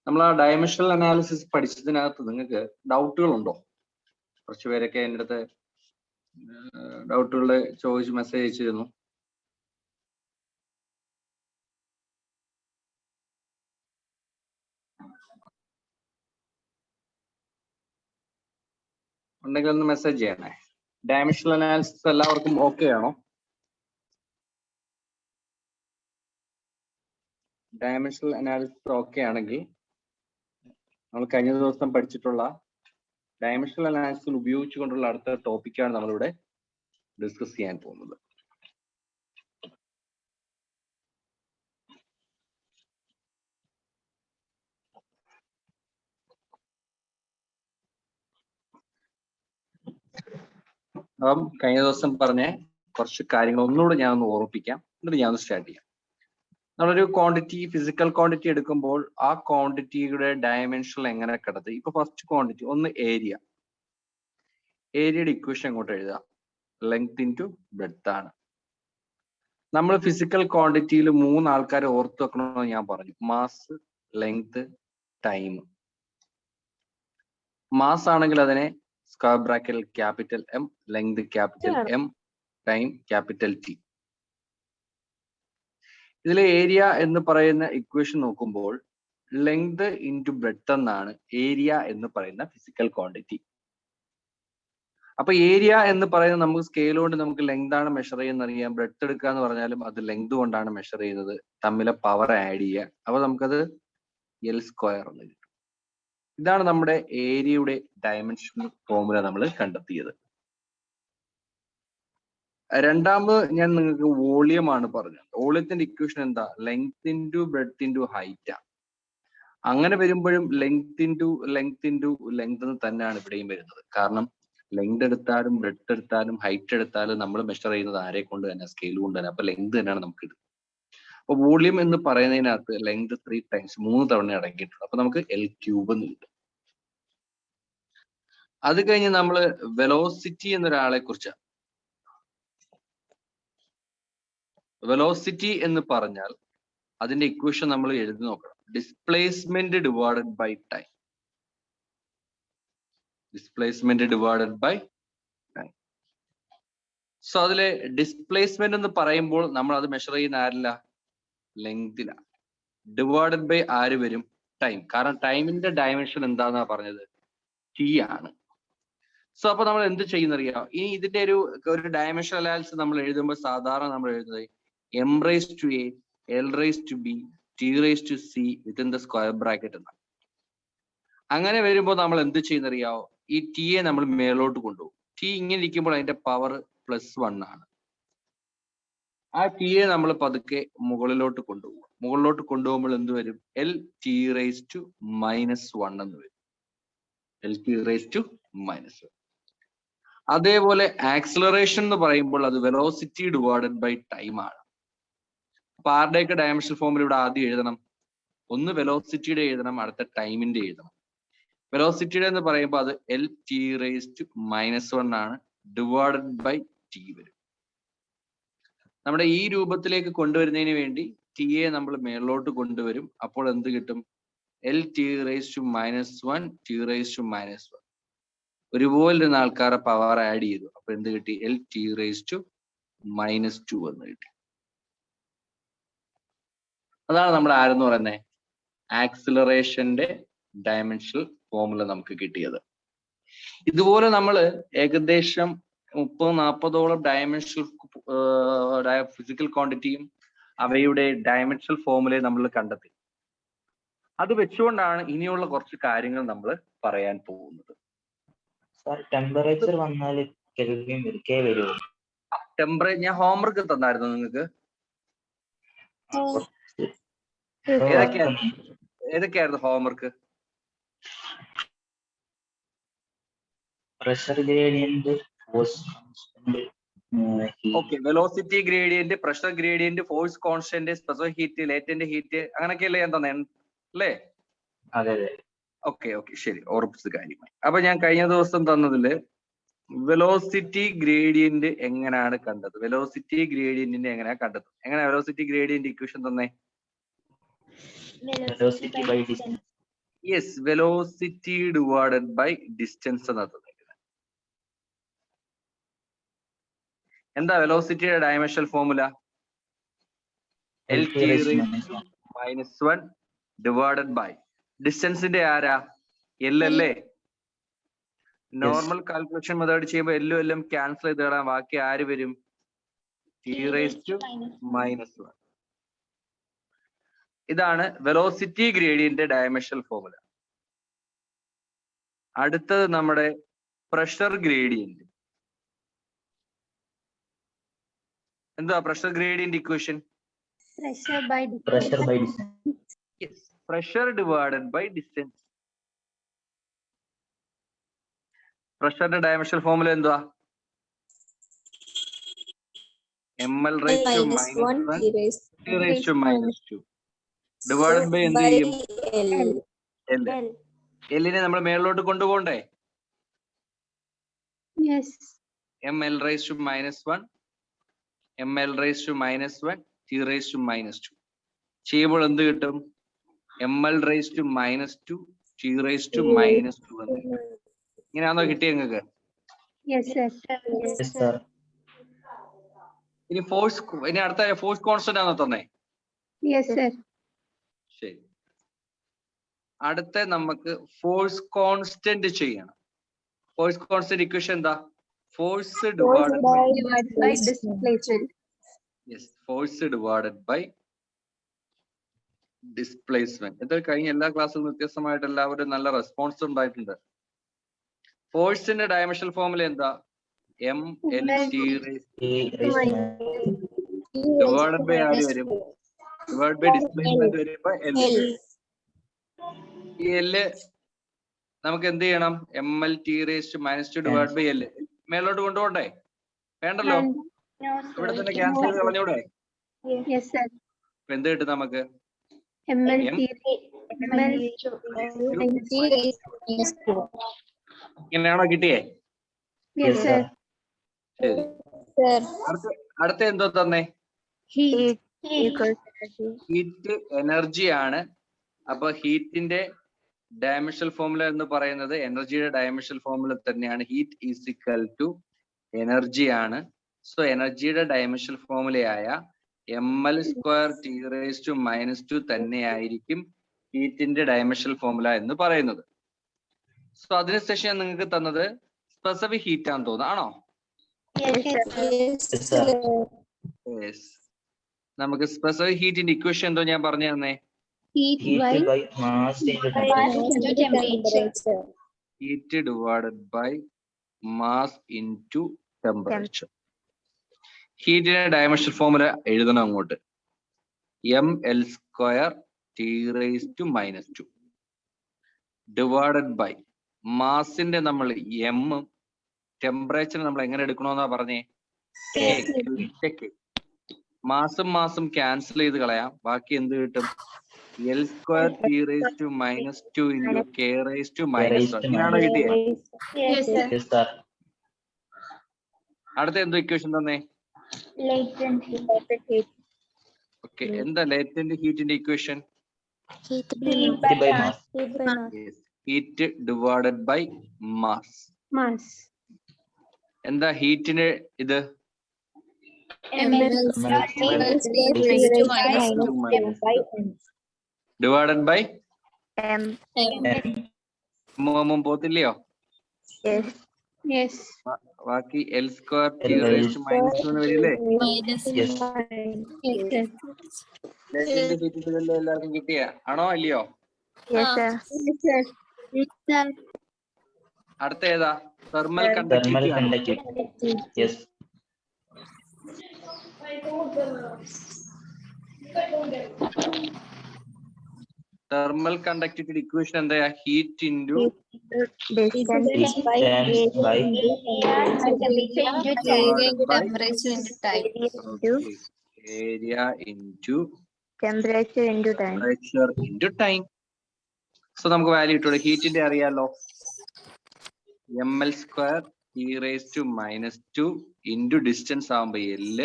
നമ്മൾ ആ dimensional analysis പഠിച്ചതിനകത്ത് നിങ്ങൾക്ക് ഡൗട്ടുകൾ ഉണ്ടോ? കുറച്ച് പേരൊക്കെ എൻ്റെ അടുത്ത് ഡൗട്ടുകൾ ചോദിച്ച് മെസ്സേജ് അയച്ചിരുന്നു. ഉണ്ടെങ്കിൽ ഒന്ന് മെസ്സേജ് ചെയ്യണേ. ഡയമെൻഷണൽ അനാലിസിസ് എല്ലാവർക്കും ഓക്കെ ആണോ? ഡയമെൻഷണൽ അനാലിസിസ് ഓക്കെ ആണെങ്കിൽ നമ്മൾ കഴിഞ്ഞ ദിവസം പഠിച്ചിട്ടുള്ള ഡയമെൻഷണൽ അനാലിസിസ് ഉപയോഗിച്ചുകൊണ്ടുള്ള അടുത്ത ടോപ്പിക്കാണ് നമ്മളിവിടെ ഡിസ്കസ് ചെയ്യാൻ പോകുന്നത്. അപ്പം കഴിഞ്ഞ ദിവസം പറഞ്ഞ കുറച്ച് കാര്യങ്ങൾ ഒന്നുകൂടെ ഞാൻ ഒന്ന് ഓർമ്മിപ്പിക്കാം, എന്നിട്ട് ഞാൻ ഒന്ന് സ്റ്റാർട്ട് ചെയ്യാം. നമ്മളൊരു ക്വാണ്ടിറ്റി, ഫിസിക്കൽ ക്വാണ്ടിറ്റി എടുക്കുമ്പോൾ ആ ക്വാണ്ടിറ്റിയുടെ ഡയമെൻഷൻ എങ്ങനെ കിടത്ത്. ഇപ്പൊ ഫസ്റ്റ് ക്വാണ്ടിറ്റി ഒന്ന് ഏരിയ. ഏരിയയുടെ ഇക്വേഷൻ അങ്ങോട്ട് എഴുതാം. ലെങ്ത് ഇൻറ്റു ബ്രെഡ്ത്ത് ആണ്. നമ്മൾ ഫിസിക്കൽ ക്വാണ്ടിറ്റിയിൽ 3 ആൾക്കാരെ ഓർത്ത് വെക്കണമെന്ന് ഞാൻ പറഞ്ഞു. Mass, length, time. മാസ് ആണെങ്കിൽ അതിനെ സ്ക്വയർ ബ്രാക്കറ്റിൽ capital M, length capital M, time capital T. ഇതിലെ ഏരിയ എന്ന് പറയുന്ന ഇക്വേഷൻ നോക്കുമ്പോൾ ലെങ്ത് ഇൻറ്റു ബ്രെഡ്ത്ത് എന്നാണ് ഏരിയ എന്ന് പറയുന്ന ഫിസിക്കൽ ക്വാണ്ടിറ്റി. അപ്പൊ ഏരിയ എന്ന് പറയുന്നത് നമുക്ക് സ്കെയിൽ കൊണ്ട് നമുക്ക് ലെങ്ത് ആണ് മെഷർ ചെയ്യുന്നത് അറിയാം. ബ്രെഡ്ത്ത് എടുക്കുക എന്ന് പറഞ്ഞാലും അത് ലെങ്ത് കൊണ്ടാണ് മെഷർ ചെയ്യുന്നത്. തമ്മിലെ പവർ ആഡ് ചെയ്യുക. അപ്പൊ നമുക്കത് എൽ സ്ക്വയർ എന്ന് കിട്ടും. ഇതാണ് നമ്മുടെ ഏരിയയുടെ ഡയമെൻഷണൽ ഫോർമുല നമ്മൾ കണ്ടെത്തിയത്. രണ്ടാമത് ഞാൻ നിങ്ങൾക്ക് വോളിയം ആണ് പറഞ്ഞത്. വോളിയത്തിന്റെ ഇക്വേഷൻ എന്താ? Length into breadth into height. അങ്ങനെ വരുമ്പോഴും ലെങ്ത് ഇൻറ്റു ലെങ്ത് തന്നെയാണ് ഇവിടെയും വരുന്നത്. കാരണം ലെങ്ത് എടുത്താലും ബ്രെഡ്ത്ത് എടുത്താലും ഹൈറ്റ് എടുത്താലും നമ്മൾ മെഷർ ചെയ്യുന്നത് ആരെ കൊണ്ട് തന്നെ? സ്കെയിൽ കൊണ്ട് തന്നെ. അപ്പൊ ലെങ്ത് തന്നെയാണ് നമുക്ക് കിട്ടുന്നത്. അപ്പൊ വോളിയം എന്ന് പറയുന്നതിനകത്ത് ലെങ്ത് 3 ടൈംസ് 3 തവണ അടങ്ങിയിട്ടുണ്ട്. അപ്പൊ നമുക്ക് L ക്യൂബ് എന്ന് കിട്ടും. അത് കഴിഞ്ഞ് നമ്മൾ വെലോസിറ്റി എന്നൊരാളെ കുറിച്ച്, വെലോസിറ്റി എന്ന് പറഞ്ഞാൽ അതിന്റെ ഇക്വേഷൻ നമ്മൾ എഴുതി നോക്കണം. Displacement divided by time. Displacement divided by time. So അതിലെ ഡിസ്പ്ലേസ്മെന്റ് എന്ന് പറയുമ്പോൾ നമ്മൾ അത് മെഷർ ചെയ്യുന്ന ആരില്ല? ലെങ്തിലാണ്. ഡിവൈഡഡ് ബൈ ആര് വരും? ടൈം. കാരണം ടൈമിന്റെ ഡയമെൻഷൻ എന്താന്നാ പറഞ്ഞത്? ടി ആണ്. സോ അപ്പൊ നമ്മൾ എന്ത് ചെയ്യുന്നറിയാം? ഇനി ഇതിന്റെ ഒരു ഡയമെൻഷൻ അനാലിസിസ് നമ്മൾ എഴുതുമ്പോൾ സാധാരണ നമ്മൾ എഴുതുന്നത് M raise to A, L raise to B, T raise to C within the square bracket എന്നാണ്. അങ്ങനെ വരുമ്പോൾ നമ്മൾ എന്ത് ചെയ്യുന്നറിയാവോ? ഈ ടിയെ നമ്മൾ മേലോട്ട് കൊണ്ടുപോകും. ടി ഇങ്ങനെ ഇരിക്കുമ്പോൾ അതിന്റെ പവർ +1 ആണ്. ആ ടിയെ നമ്മൾ പതുക്കെ മുകളിലോട്ട് കൊണ്ടുപോകും. മുകളിലോട്ട് കൊണ്ടുപോകുമ്പോൾ എന്ത് വരും? എൽ ടി റേസ് ടു -1 എന്ന് വരും. L T raise to -1. അതേപോലെ ആക്സിലറേഷൻ എന്ന് പറയുമ്പോൾ അത് വെലോസിറ്റി ഡിവൈഡഡ് ബൈ ടൈം ആണ്. അപ്പൊ ആരുടെയൊക്കെ ഡയമെൻഷണൽ ഫോമിൽ ഇവിടെ ആദ്യം എഴുതണം? ഒന്ന് വെലോസിറ്റിയുടെ എഴുതണം, അടുത്ത ടൈമിന്റെ എഴുതണം. വെലോസിറ്റിയുടെ എന്ന് പറയുമ്പോൾ അത് എൽ ടി റേസ് ടു -1 ആണ്. ഡിവൈഡഡ് ബൈ ടി വരും. നമ്മുടെ ഈ രൂപത്തിലേക്ക് കൊണ്ടുവരുന്നതിന് വേണ്ടി ടിയെ നമ്മൾ മേളിലോട്ട് കൊണ്ടുവരും. അപ്പോൾ എന്ത് കിട്ടും? L T raise to -1, T raise to -1. ഒരുപോലെ ഇരുന്ന ആൾക്കാരെ പവർ ആഡ് ചെയ്തു. അപ്പൊ എന്ത് കിട്ടി? എൽ ടി റേസ് ടു -2 എന്ന് കിട്ടി. അതാണ് നമ്മുടെ ആരെന്ന് പറയുന്നത് ആക്സിലറേഷന്റെ ഡയമെൻഷണൽ ഫോർമുല നമുക്ക് കിട്ടിയത്. ഇതുപോലെ നമ്മൾ ഏകദേശം 30-40ഓളം ഡയമെൻഷണൽ ഫിസിക്കൽ ക്വാണ്ടിറ്റിയും അവയുടെ ഡയമെൻഷണൽ ഫോർമുലയും നമ്മൾ കണ്ടെത്തി. അത് വെച്ചുകൊണ്ടാണ് ഇനിയുള്ള കുറച്ച് കാര്യങ്ങൾ നമ്മൾ പറയാൻ പോകുന്നത്. ടെമ്പറേച്ചർ വന്നാൽ വരുമോ? ടെമ്പറേച്ചർ ഞാൻ ഹോംവർക്ക് തന്നായിരുന്നു നിങ്ങൾക്ക്. ഏതൊക്കെയായിരുന്നു homework? Pressure gradient, okay, velocity gradient, pressure gradient, force constant, specific heat, latent heat, അങ്ങനെയൊക്കെയല്ലേ ഞാൻ തന്നെ അല്ലേ? അതെ. ഓക്കെ ശരി, ഉറപ്പിച്ച കാര്യമായി. അപ്പൊ ഞാൻ കഴിഞ്ഞ ദിവസം തന്നതില് വെലോസിറ്റി ഗ്രേഡിയന്റ് എങ്ങനെയാണ് കണ്ടത്? വെലോസിറ്റി ഗ്രേഡിയന്റിനെ എങ്ങനെയാ കണ്ടത്? എങ്ങനെ വെലോസിറ്റി ഗ്രേഡിയന്റ് ഇക്വേഷൻ തന്നെ? Velocity by distance. Yes, velocity divided by distance എന്നാ തന്നിരിക്കുന്നത്. എന്താ വെലോസിറ്റിയുടെ dimensional formula? LT raised to minus one. -1 divided by ഡിസ്റ്റൻസിന്റെ ആരാ? എൽ അല്ലേ? നോർമൽ കാൽക്കുലേഷൻ മെത്തേഡ് ചെയ്യുമ്പോൾ എല്ലും എല്ലും ക്യാൻസൽ ചെയ്ത് കളയാൻ, ബാക്കി ആര് വരും? -1. ഇതാണ് വെലോസിറ്റി ഗ്രേഡിയന്റ് ഡയമെൻഷണൽ ഫോർമുല. അടുത്തത് നമ്മുടെ പ്രഷർ ഗ്രേഡിയന്റ്. എന്താ pressure gradient equation? Pressure by distance. Pressure divided by distance. പ്രഷറിന്റെ ഡയമെൻഷണൽ ഫോർമുല എന്തുവാ? ml raised to -1 T raised to -2 divided by എന്ത് ചെയ്യും? L. എല്ലിനെ നമ്മൾ മേളിലോട്ട് കൊണ്ടുപോകണ്ടേ? ml raised to -1 ml raised to -1 T raised to -2 ചെയ്യുമ്പോൾ എന്ത് കിട്ടും? ml raised to -2 T raised to -2 എന്ന്. ഇങ്ങനെയാണോ കിട്ടിയ നിങ്ങൾക്ക്? Yes, sir. ഇനി അടുത്ത ഫോഴ്സ് കോൺസ്റ്റന്റ് ആണോ തന്നെ? ശരി. അടുത്ത നമുക്ക് ഫോഴ്സ് കോൺസ്റ്റന്റ് ചെയ്യണം. ഫോഴ്സ് കോൺസ്റ്റന്റ് ഇക്വേഷൻ എന്താ? Force divided by displacement. Force divided by displacement. ഇത് കഴിഞ്ഞ എല്ലാ ക്ലാസ്സിലും വ്യത്യസ്തമായിട്ട് എല്ലാവരും നല്ല റെസ്പോൺസ് ഉണ്ടായിട്ടുണ്ട്. ഫോഴ്സിന്റെ ഡയമെൻഷണൽ ഫോർമുല എന്താ? mLT ഡിവൈഡഡ് ബൈ ആര് വരും? ഡിവൈഡ് ബൈ ഡിസ്പ്ലേസ്മെന്റ് വരുമ്പോ L. ഈ L നമുക്ക് എന്ത് ചെയ്യണം? mLT raised to -2 divide by L മേലോട്ട് കൊണ്ടുപോകണ്ടേ? വേണ്ടല്ലോ, ഇവിടെ തന്നെ ക്യാൻസൽ ചെയ്ത് കളഞ്ഞൂടെ? എന്ത് കിട്ടും നമുക്ക്? ഇങ്ങനെയാണോ കിട്ടിയേ? ശരി. അടുത്ത എന്തോ തന്നെ? ഹീറ്റ് എനർജി ആണ്. അപ്പൊ ഹീറ്റിന്റെ ഡയമെൻഷണൽ ഫോർമുല എന്ന് പറയുന്നത് എനർജിയുടെ ഡയമെൻഷണൽ ഫോർമുല തന്നെയാണ്. Heat is equal to energy ആണ്. സോ എനർജിയുടെ ഡയമെൻഷണൽ ഫോർമുലയായ ml² T raised to -2 തന്നെയായിരിക്കും ഹീറ്റിന്റെ ഡയമെൻഷണൽ ഫോർമുല എന്ന് പറയുന്നത്. സോ അതിനുശേഷം ഞാൻ നിങ്ങൾക്ക് തന്നത് സ്പെസിഫിക് ഹീറ്റ് ആണെന്ന് തോന്നുന്നു, ആണോ? നമുക്ക് സ്പെസിഫിക് ഹീറ്റിന്റെ ഇക്വേഷൻ എന്തോ ഞാൻ പറഞ്ഞു തന്നെ. Heat by mass into temperature. Heat divided by mass into temperature. ഹീറ്റിന്റെ ഡയമെൻഷണൽ ഫോർമുല എഴുതണം അങ്ങോട്ട്. ml² T raised to -2 divided by മാസിന്റെ നമ്മൾ m, ടെമ്പറേച്ചർ നമ്മൾ എങ്ങനെ എടുക്കണമെന്നാ പറഞ്ഞേ? മാസും ക്യാൻസൽ ചെയ്ത് കളയാം, ബാക്കി എന്ത് കിട്ടും? L² T raised to -2 into K raised to -1. ഇങ്ങനെയാണോ കിട്ടിയത്? അടുത്ത എന്തോ ഇക്വേഷൻ തന്നെ? ഓക്കെ, എന്താ ലേറ്റന്റ് ഹീറ്റിന്റെ equation? Heat divided by mass. എന്താ ഹീറ്റിന് ഇത്? ഡിവൈഡഡ് ബൈ പോത്തില്ലയോ? ബാക്കി L² T raised to -2 എന്ന് വരില്ലേ? എല്ലാവർക്കും കിട്ടിയ ആണോ അല്ലയോ? അടുത്ത ഏതാ? Thermal conductivity. Thermal conductivity equation എന്താ? Heat into area into temperature into time. So നമുക്ക് വാല്യൂ ഇട്ടോളൂ. ഹീറ്റിന്റെ അറിയാലോ, ml² T raised to -2 into distance ആവുമ്പോ L,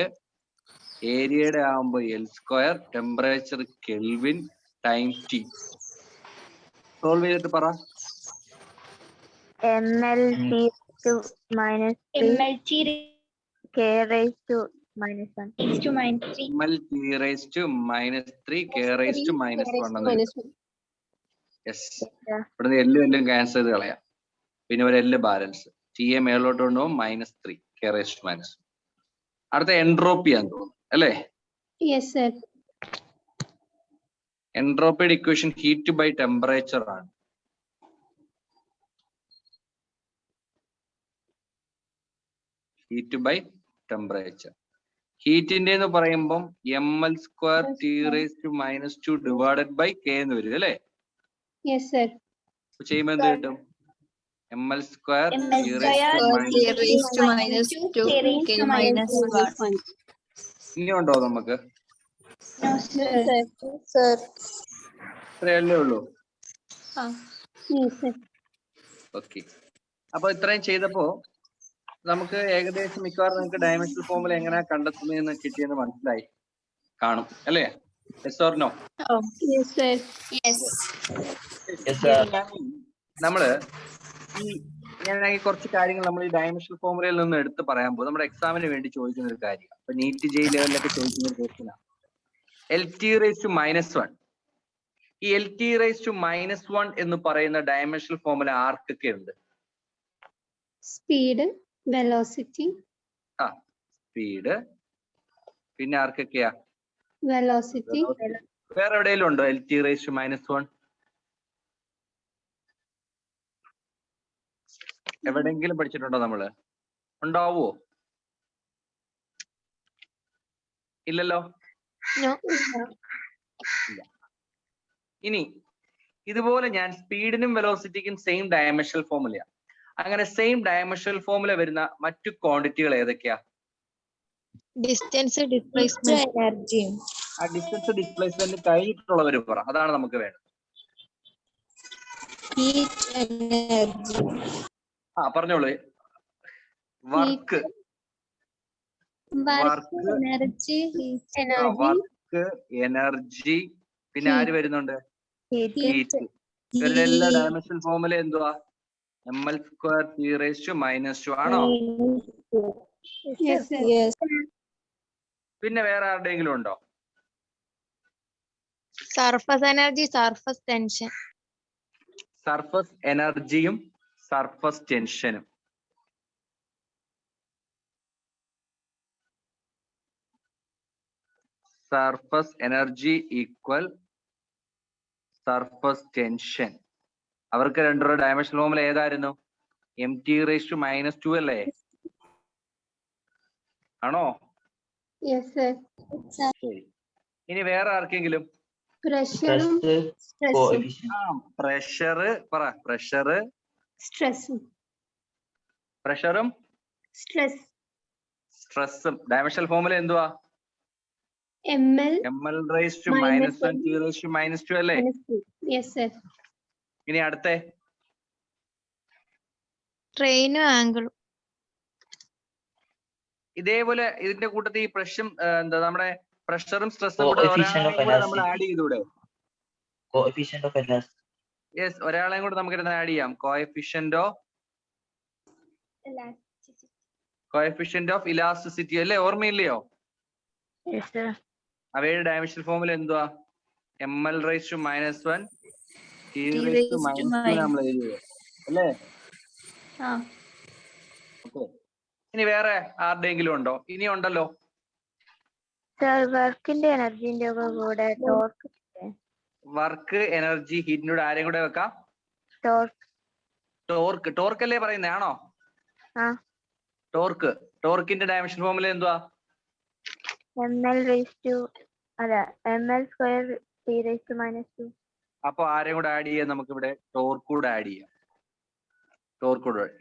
ഏരിയയുടെ ആവുമ്പോ L², temperature kelvin, time T. Solve ചെയ്തിട്ട് പറ. MLT to minus 3 MLT K raised to minus 1. raised to minus 3. ML T raised to minus 3 K raised to minus 1 എന്ന് എഴുതാം. Yes, ഇവിടുന്ന് എല്ലും cancel ചെയ്ത് കളയാം. പിന്നെ ഒരു എല്ല് ബാലൻസ്. ടി എ മേലോട്ട് കൊണ്ടുപോകും -3 K raised to minus 1. അടുത്ത എൻട്രോപ്പി ആണെന്ന് തോന്നുന്നു അല്ലേ? Yes, sir. എൻട്രോപ്പിയുടെ ഇക്വേഷൻ ഹീറ്റ് ബൈ ടെമ്പറേച്ചർ ആണ്. Heat by temperature. ഹീറ്റിന്റെ എന്ന് പറയുമ്പോൾ ml² T raised to minus 2 divided by K എന്ന് വരും അല്ലേ? Yes, sir. ചെയ്യുമ്പോൾ എന്ത് കിട്ടും? ml² T raised to minus 2 K minus 1. ഇനി ഉണ്ടോ നമുക്ക്? No, sir. Sir. ഇത്രയല്ലേ ഉള്ളൂ. Yes, sir. ഓക്കെ, അപ്പൊ ഇത്രയും ചെയ്തപ്പോ നമുക്ക് ഏകദേശം മിക്കവാറും നിങ്ങൾക്ക് ഡയമെൻഷണൽ ഫോമുല എങ്ങനെയാ കണ്ടെത്തുന്നതെന്ന് കിട്ടിയെന്ന് മനസ്സിലായി കാണും അല്ലേ? Yes or no? Yes, sir. Yes. നമ്മള് ഞാൻ കുറച്ച് കാര്യങ്ങൾ നമ്മൾ ഈ ഡയമെൻഷണൽ ഫോമുലയിൽ നിന്ന് എടുത്ത് പറയാൻ പോകും. നമ്മുടെ എക്സാമിന് വേണ്ടി ചോദിക്കുന്ന ഒരു കാര്യം, അപ്പൊ നീറ്റ് ജെ ലെവലിലൊക്കെ ചോദിക്കുന്ന ഒരു ക്വസ്റ്റ്യനാണ് LT raised to minus 1. ഈ LT raised to minus 1 എന്ന് പറയുന്ന ഡയമെൻഷണൽ ഫോമുല ആർക്കൊക്കെ ഉണ്ട്? Speed, velocity, സ്പീഡ്, പിന്നെ ആർക്കൊക്കെയാ? velocity. വേറെ എവിടെയെങ്കിലും ഉണ്ടോ LT raised to minus 1? എവിടെയെങ്കിലും പഠിച്ചിട്ടുണ്ടോ നമ്മള്? ഉണ്ടാവോ? ഇല്ലല്ലോ. No. ഇല്ല. ഇനി ഇതുപോലെ ഞാൻ സ്പീഡിനും വെലോസിറ്റിക്കും സെയിം ഡയമെൻഷണൽ ഫോമുല. അങ്ങനെ സെയിം ഡയമെൻഷണൽ ഫോമുല വരുന്ന മറ്റു ക്വാണ്ടിറ്റികൾ ഏതൊക്കെയാ? Distance, displacement, energy. ആ ഡിസ്റ്റൻസ് ഡിസ്പ്ലേസ്മെന്റ് കഴിഞ്ഞിട്ടുള്ളവർ പറ, അതാണ് നമുക്ക് വേണ്ടത്. Heat, energy. പറഞ്ഞോളൂ. വർക്ക്, Energy, വർക്ക്, എനർജി, പിന്നെ ആര് വരുന്നുണ്ട്? Heat. ഹീറ്റ്. ഇവരുടെ എല്ലാ ഡയമെൻഷണൽ ഫോമുല എന്തുവാ? ml² T raised to minus 2 ആണോ? Yes, sir. Yes. പിന്നെ വേറെ ആരുടെയെങ്കിലും ഉണ്ടോ? Surface energy, surface tension. Surface എനർജിയും സർഫസ് ടെൻഷനും. Surface energy equal surface tension. അവർക്ക് രണ്ടു ഡയമെൻഷണൽ ഫോമുല ഏതായിരുന്നു? MT raised to minus 2 അല്ലേ? ആണോ? Yes, sir. ശരി. ഇനി വേറെ ആർക്കെങ്കിലും? Pressure, stress, പ്രഷർ പറ. പ്രഷറ്, stress, പ്രഷറും stress. സ്ട്രെസ്സും ഡയമെൻഷണൽ ഫോമുല എന്തുവാ? ML raised to minus 1 T raised to minus 2 അല്ലേ? Yes, sir. ഇനി അടുത്ത Train angle. ഇതേപോലെ ഇതിന്റെ കൂട്ടത്തിൽ ഈ പ്രഷറും എന്താ നമ്മുടെ പ്രഷറും സ്ട്രെസ്സും നമ്മൾ ആഡ് ചെയ്തൂടെ? Coefficient of elasticity. യെസ്, ഒരാളെയും കൂടെ നമുക്ക് ആഡ് ചെയ്യാം. കോഎഫിഷ്യന്റ് ഓഫ് ഇലാസ്റ്റിസിറ്റി അല്ലേ? ഓർമ്മയില്ലയോ? Yes, sir. അവയുടെ ഡയമെൻഷണൽ ഫോമുല എന്തുവാ? ML raised to minus 1 T T raised raised to to minus 2 minus. നമ്മൾ എഴുതിയത് അല്ലേ? ഓക്കെ. ഇനി വേറെ ആരുടെയെങ്കിലും ഉണ്ടോ? ഇനി ഉണ്ടല്ലോ. Sir, വർക്കിന്റെ എനർജിന്റെ കൂടെ ടോർക്ക്. വർക്ക്, എനർജി, ഹീറ്റിനോട് ആരെയും കൂടെ വെക്കാം? ടോർക്ക്. ടോർക്ക് അല്ലേ പറയുന്നേ? ആണോ? ടോർക്കിന്റെ ഡയമെൻഷൻ ഫോമുല എന്തുവാ? ML² T raised to minus 2. അപ്പൊ ആരെയും കൂടെ ആഡ് ചെയ്യാം നമുക്ക് ഇവിടെ? ടോർക്ക് കൂടെ ആഡ് ചെയ്യാം.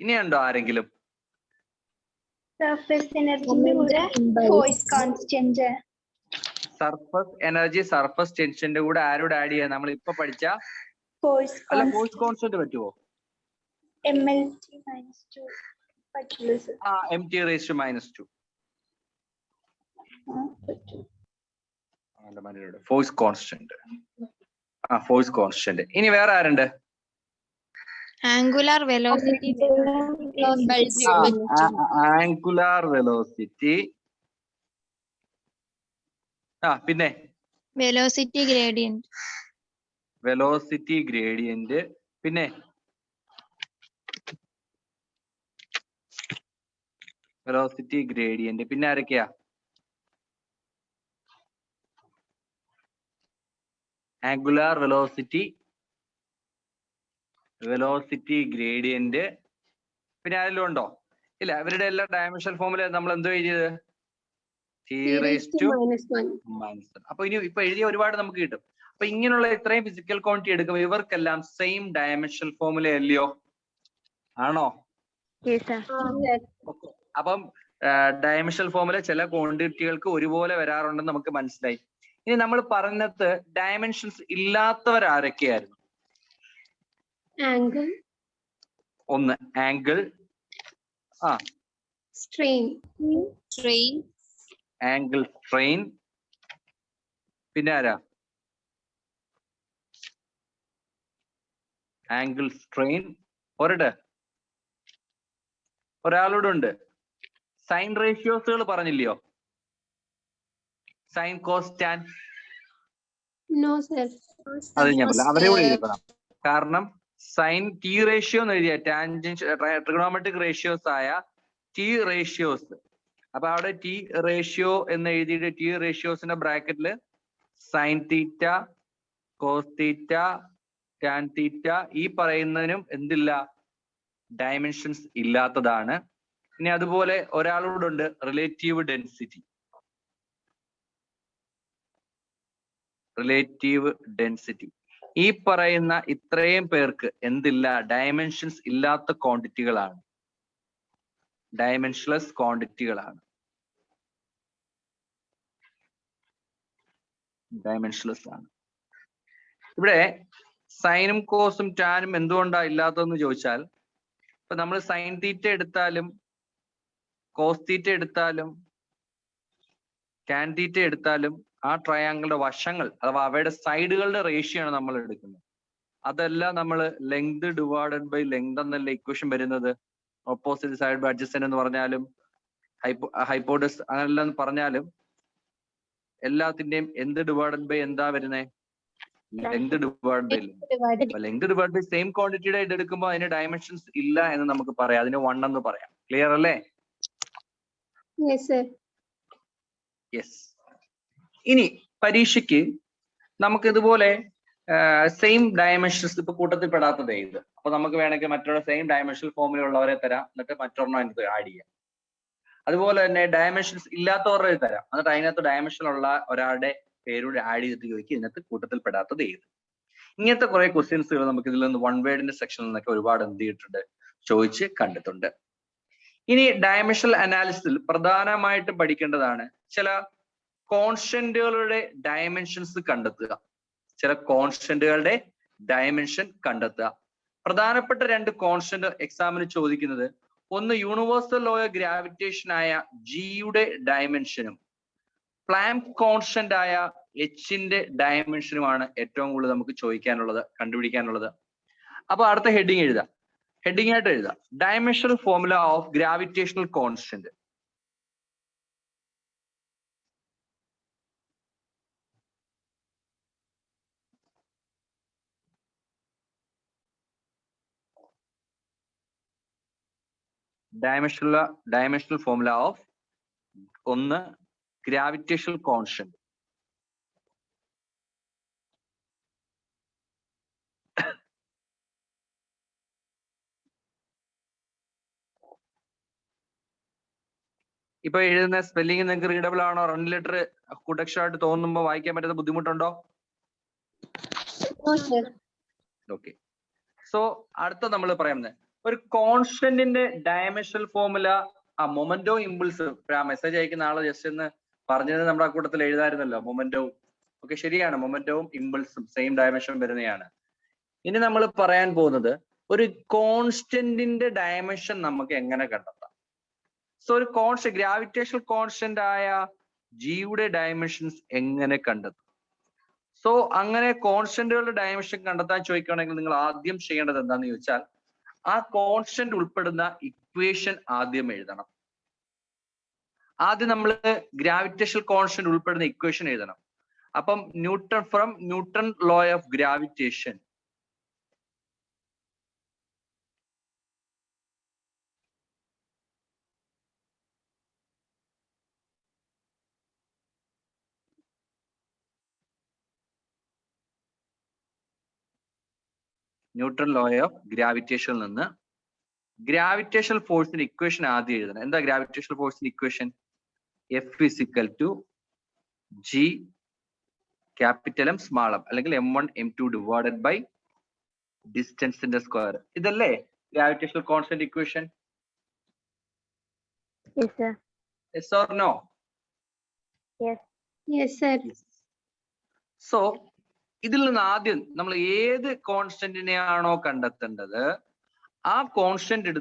ഇനി ഉണ്ടോ ആരെങ്കിലും? Surface energy കൂടെ force constant. Surface energy, surface ടെൻഷന്റെ കൂടെ ആരോട് ആഡ് ചെയ്യാം? നമ്മൾ ഇപ്പൊ പഠിച്ച Force ഫോഴ്സ് കോൺസ്റ്റന്റ് പറ്റുമോ? MLT minus 2 പറ്റില്ല sir. MT raised to minus 2. Force constant. Force constant. ഇനി വേറെ ആരുണ്ട്? Angular velocity by angular velocity. പിന്നെ velocity gradient. Velocity gradient. പിന്നെ വെലോസിറ്റി ഗ്രേഡിയന്റ്. പിന്നെ ആരൊക്കെയാ? Angular velocity, velocity gradient. പിന്നെ ആരെങ്കിലും ഉണ്ടോ? ഇല്ല. ഇവരുടെ എല്ലാ ഡയമെൻഷണൽ ഫോമില് നമ്മൾ എന്തോ എഴുതിയത്? അപ്പൊ ഇനി ഇപ്പൊ എഴുതിയ ഒരുപാട് നമുക്ക് കിട്ടും. അപ്പൊ ഇങ്ങനെയുള്ള ഇത്രയും ഫിസിക്കൽ ക്വാണ്ടിറ്റി എടുക്കുമ്പോൾ ഇവർക്കെല്ലാം സെയിം ഡയമെൻഷണൽ ഫോമുല അല്ലയോ? ആണോ? അപ്പം ഡയമെൻഷണൽ ഫോമുല ചില ക്വാണ്ടിറ്റികൾക്ക് ഒരുപോലെ വരാറുണ്ടെന്ന് നമുക്ക് മനസ്സിലായി. ഇനി നമ്മൾ പറഞ്ഞത് ഡയമെൻഷൻസ് ഇല്ലാത്തവരാരൊക്കെയായിരുന്നു? ആംഗിൾ, ഒന്ന് ആംഗിൾ, സ്ട്രെയിൻ, ആംഗിൾ സ്ട്രെയിൻ. പിന്നെ ആരാ? Angle strain. ഒരാളൂടെ ഉണ്ട്. സൈൻ റേഷ്യോസുകൾ പറഞ്ഞില്ലയോ? Sine cos tan. No sir. അത് ഞാൻ പറയാം. അവരെ കൂടെ എഴുതണം. കാരണം സൈൻ ടി റേഷ്യോ എന്ന് എഴുതിയ ട്രിഗണോമെട്രിക് റേഷ്യോസ് ആയ ടി റേഷ്യോസ്. അപ്പൊ അവിടെ ടി റേഷ്യോ എന്ന് എഴുതിയിട്ട് ടി റേഷ്യോസിന്റെ ബ്രാക്കറ്റില് sine theta, cos theta, tan theta ഈ പറയുന്നതിനും എന്തില്ല? ഡയമെൻഷൻസ് ഇല്ലാത്തതാണ്. ഇനി അതുപോലെ ഒരാളോട് ഉണ്ട് റിലേറ്റീവ് ഡെൻസിറ്റി. റിലേറ്റീവ് ഡെൻസിറ്റി ഈ പറയുന്ന ഇത്രയും പേർക്ക് എന്തില്ല? ഡയമെൻഷൻസ് ഇല്ലാത്ത ക്വാണ്ടിറ്റികളാണ്, ഡയമെൻഷൻലെസ് ക്വാണ്ടിറ്റികളാണ്, ഡയമെൻഷൻലെസ് ആണ്. ഇവിടെ സൈനും കോസും ടാനും എന്തുകൊണ്ടാ ഇല്ലാത്തതെന്ന് ചോദിച്ചാൽ, ഇപ്പൊ നമ്മൾ സൈൻ തീറ്റ എടുത്താലും കോസ് തീറ്റ എടുത്താലും ടാൻ തീറ്റ എടുത്താലും ആ ട്രയാങ്കിളുടെ വശങ്ങൾ അഥവാ അവയുടെ സൈഡുകളുടെ റേഷ്യോ ആണ് നമ്മൾ എടുക്കുന്നത്. അതല്ല നമ്മൾ ലെങ്ത് ഡിവൈഡഡ് ബൈ ലെങ്ത് എന്നല്ല ഇക്വേഷൻ വരുന്നത്. ഓപ്പോസിറ്റ് സൈഡ് ബൈ അഡ്ജസന്റ് എന്ന് പറഞ്ഞാലും ഹൈപ്പോട്ടസ് അങ്ങനെല്ലാം പറഞ്ഞാലും എല്ലാത്തിന്റെയും എന്ത് ഡിവൈഡഡ് ബൈ എന്താ വരുന്നത്? Length divide by length. Length divide by same ക്വാണ്ടിറ്റിയുടെ ഇത് എടുക്കുമ്പോൾ അതിന് ഡയമെൻഷൻസ് ഇല്ല എന്ന് നമുക്ക് പറയാം. അതിന് 1 എന്ന് പറയാം. ക്ലിയർ അല്ലേ? യെസ്. ഇനി പരീക്ഷയ്ക്ക് നമുക്ക് ഇതുപോലെ സെയിം ഡയമെൻഷൻസ് ഇപ്പൊ കൂട്ടത്തിൽ പെടാത്തത് ഇത്. അപ്പൊ നമുക്ക് വേണമെങ്കിൽ മറ്റുള്ള സെയിം ഡയമെൻഷണൽ ഫോമിലുള്ളവരെ തരാം, എന്നിട്ട് മറ്റൊരെണ്ണം അതിനകത്ത് ആഡ് ചെയ്യാം. അതുപോലെ തന്നെ ഡയമെൻഷൻസ് ഇല്ലാത്തവരുടെ തരാം, എന്നിട്ട് അതിനകത്ത് ഡയമെൻഷൻ ഉള്ള ഒരാളുടെ പേരൂടെ ആഡ് ചെയ്തിട്ട് ചോദിക്കും ഇതിനകത്ത് കൂട്ടത്തിൽ പെടാത്തത് ഏത്. ഇങ്ങനത്തെ കുറെ ക്വസ്റ്റ്യൻസുകൾ നമുക്ക് ഇതിൽ നിന്ന് വൺ വേർഡിന്റെ സെക്ഷനിൽ നിന്നൊക്കെ ഒരുപാട് എന്ത് ചെയ്തിട്ടുണ്ട്? ചോദിച്ച് കണ്ടിട്ടുണ്ട്. ഇനി ഡയമെൻഷണൽ അനാലിസിസിൽ പ്രധാനമായിട്ട് പഠിക്കേണ്ടതാണ് ചില കോൺസ്റ്റന്റുകളുടെ ഡയമെൻഷൻസ് കണ്ടെത്തുക. ചില കോൺസ്റ്റന്റുകളുടെ ഡയമെൻഷൻ കണ്ടെത്തുക. പ്രധാനപ്പെട്ട 2 കോൺസ്റ്റന്റ് എക്സാമിന് ചോദിക്കുന്നത്, ഒന്ന് യൂണിവേഴ്സൽ ലോ ഓഫ് ഗ്രാവിറ്റേഷൻ ആയ ജിയുടെ ഡയമെൻഷനും പ്ലാങ്ക് കോൺസ്റ്റന്റ് ആയ എച്ചിന്റെ ഡയമെൻഷനുമാണ് ഏറ്റവും കൂടുതൽ നമുക്ക് ചോദിക്കാനുള്ളത്, കണ്ടുപിടിക്കാനുള്ളത്. അപ്പൊ അടുത്ത ഹെഡിങ് എഴുതാം. ഹെഡിങ് ആയിട്ട് എഴുതാം dimensional formula of gravitational constant. Dimensional formula of ഒന്ന് ഗ്രാവിറ്റേഷണൽ കോൺസ്റ്റന്റ്. ഇപ്പൊ എഴുതുന്ന സ്പെല്ലിംഗ് നിങ്ങൾക്ക് റീഡബിൾ ആണോ? റൺ ലെറ്റർ കുടക്ഷരമായിട്ട് തോന്നുമ്പോ വായിക്കാൻ പറ്റുന്ന ബുദ്ധിമുട്ടുണ്ടോ? ഓക്കെ. സോ അടുത്ത നമ്മൾ പറയുന്നത് ഒരു കോൺസ്റ്റന്റിന്റെ ഡയമെൻഷണൽ ഫോർമുല. മൊമെന്റോ ഇമ്പൾസ് മെസ്സേജ് അയക്കുന്ന ആള് ജസ്റ്റ് എന്ന് പറഞ്ഞത് നമ്മുടെ ആ കൂട്ടത്തിൽ എഴുതായിരുന്നല്ലോ. മൊമെന്റോവും ഓക്കെ ശരിയാണ്, മൊമെന്റോവും ഇമ്പൾസും സെയിം ഡയമെൻഷൻ വരുന്നതാണ്. ഇനി നമ്മൾ പറയാൻ പോകുന്നത് ഒരു കോൺസ്റ്റന്റിന്റെ ഡയമെൻഷൻ നമുക്ക് എങ്ങനെ കണ്ടെത്താം. സോ ഒരു ഗ്രാവിറ്റേഷണൽ കോൺസ്റ്റന്റ് ആയ ജിയുടെ ഡയമെൻഷൻസ് എങ്ങനെ കണ്ടെത്തും? സോ സോ അങ്ങനെ കോൺസ്റ്റന്റുകളുടെ ഡയമെൻഷൻ കണ്ടെത്താൻ ചോദിക്കുകയാണെങ്കിൽ നിങ്ങൾ ആദ്യം ചെയ്യേണ്ടത് എന്താണെന്ന് ചോദിച്ചാൽ ആ കോൺസ്റ്റന്റ് ഉൾപ്പെടുന്ന ഇക്വേഷൻ ആദ്യം എഴുതണം. ആദ്യം നമ്മൾ ഗ്രാവിറ്റേഷണൽ കോൺസ്റ്റന്റ് ഉൾപ്പെടുന്ന ഇക്വേഷൻ എഴുതണം. അപ്പം Newton law of gravitation Newton law of ഗ്രാവിറ്റേഷനിൽ നിന്ന് ഗ്രാവിറ്റേഷണൽ ഫോഴ്സിന്റെ ഇക്വേഷൻ ആദ്യം എഴുതണം. എന്താ ഗ്രാവിറ്റേഷണൽ ഫോഴ്സിന്റെ equation? F equal to G capital M small M അല്ലെങ്കിൽ M1 M2 ഡിവൈഡഡ് ബൈ ഡിസ്റ്റൻസിന്റെ സ്ക്വയർ. ഇതല്ലേ gravitational constant equation? Yes, sir. Yes or no? Yes, sir. So ഇതിൽ നിന്ന് ആദ്യം നമ്മൾ ഏത് കോൺസ്റ്റന്റിനെയാണോ കണ്ടെത്തേണ്ടത് ആ കോൺസ്റ്റന്റ്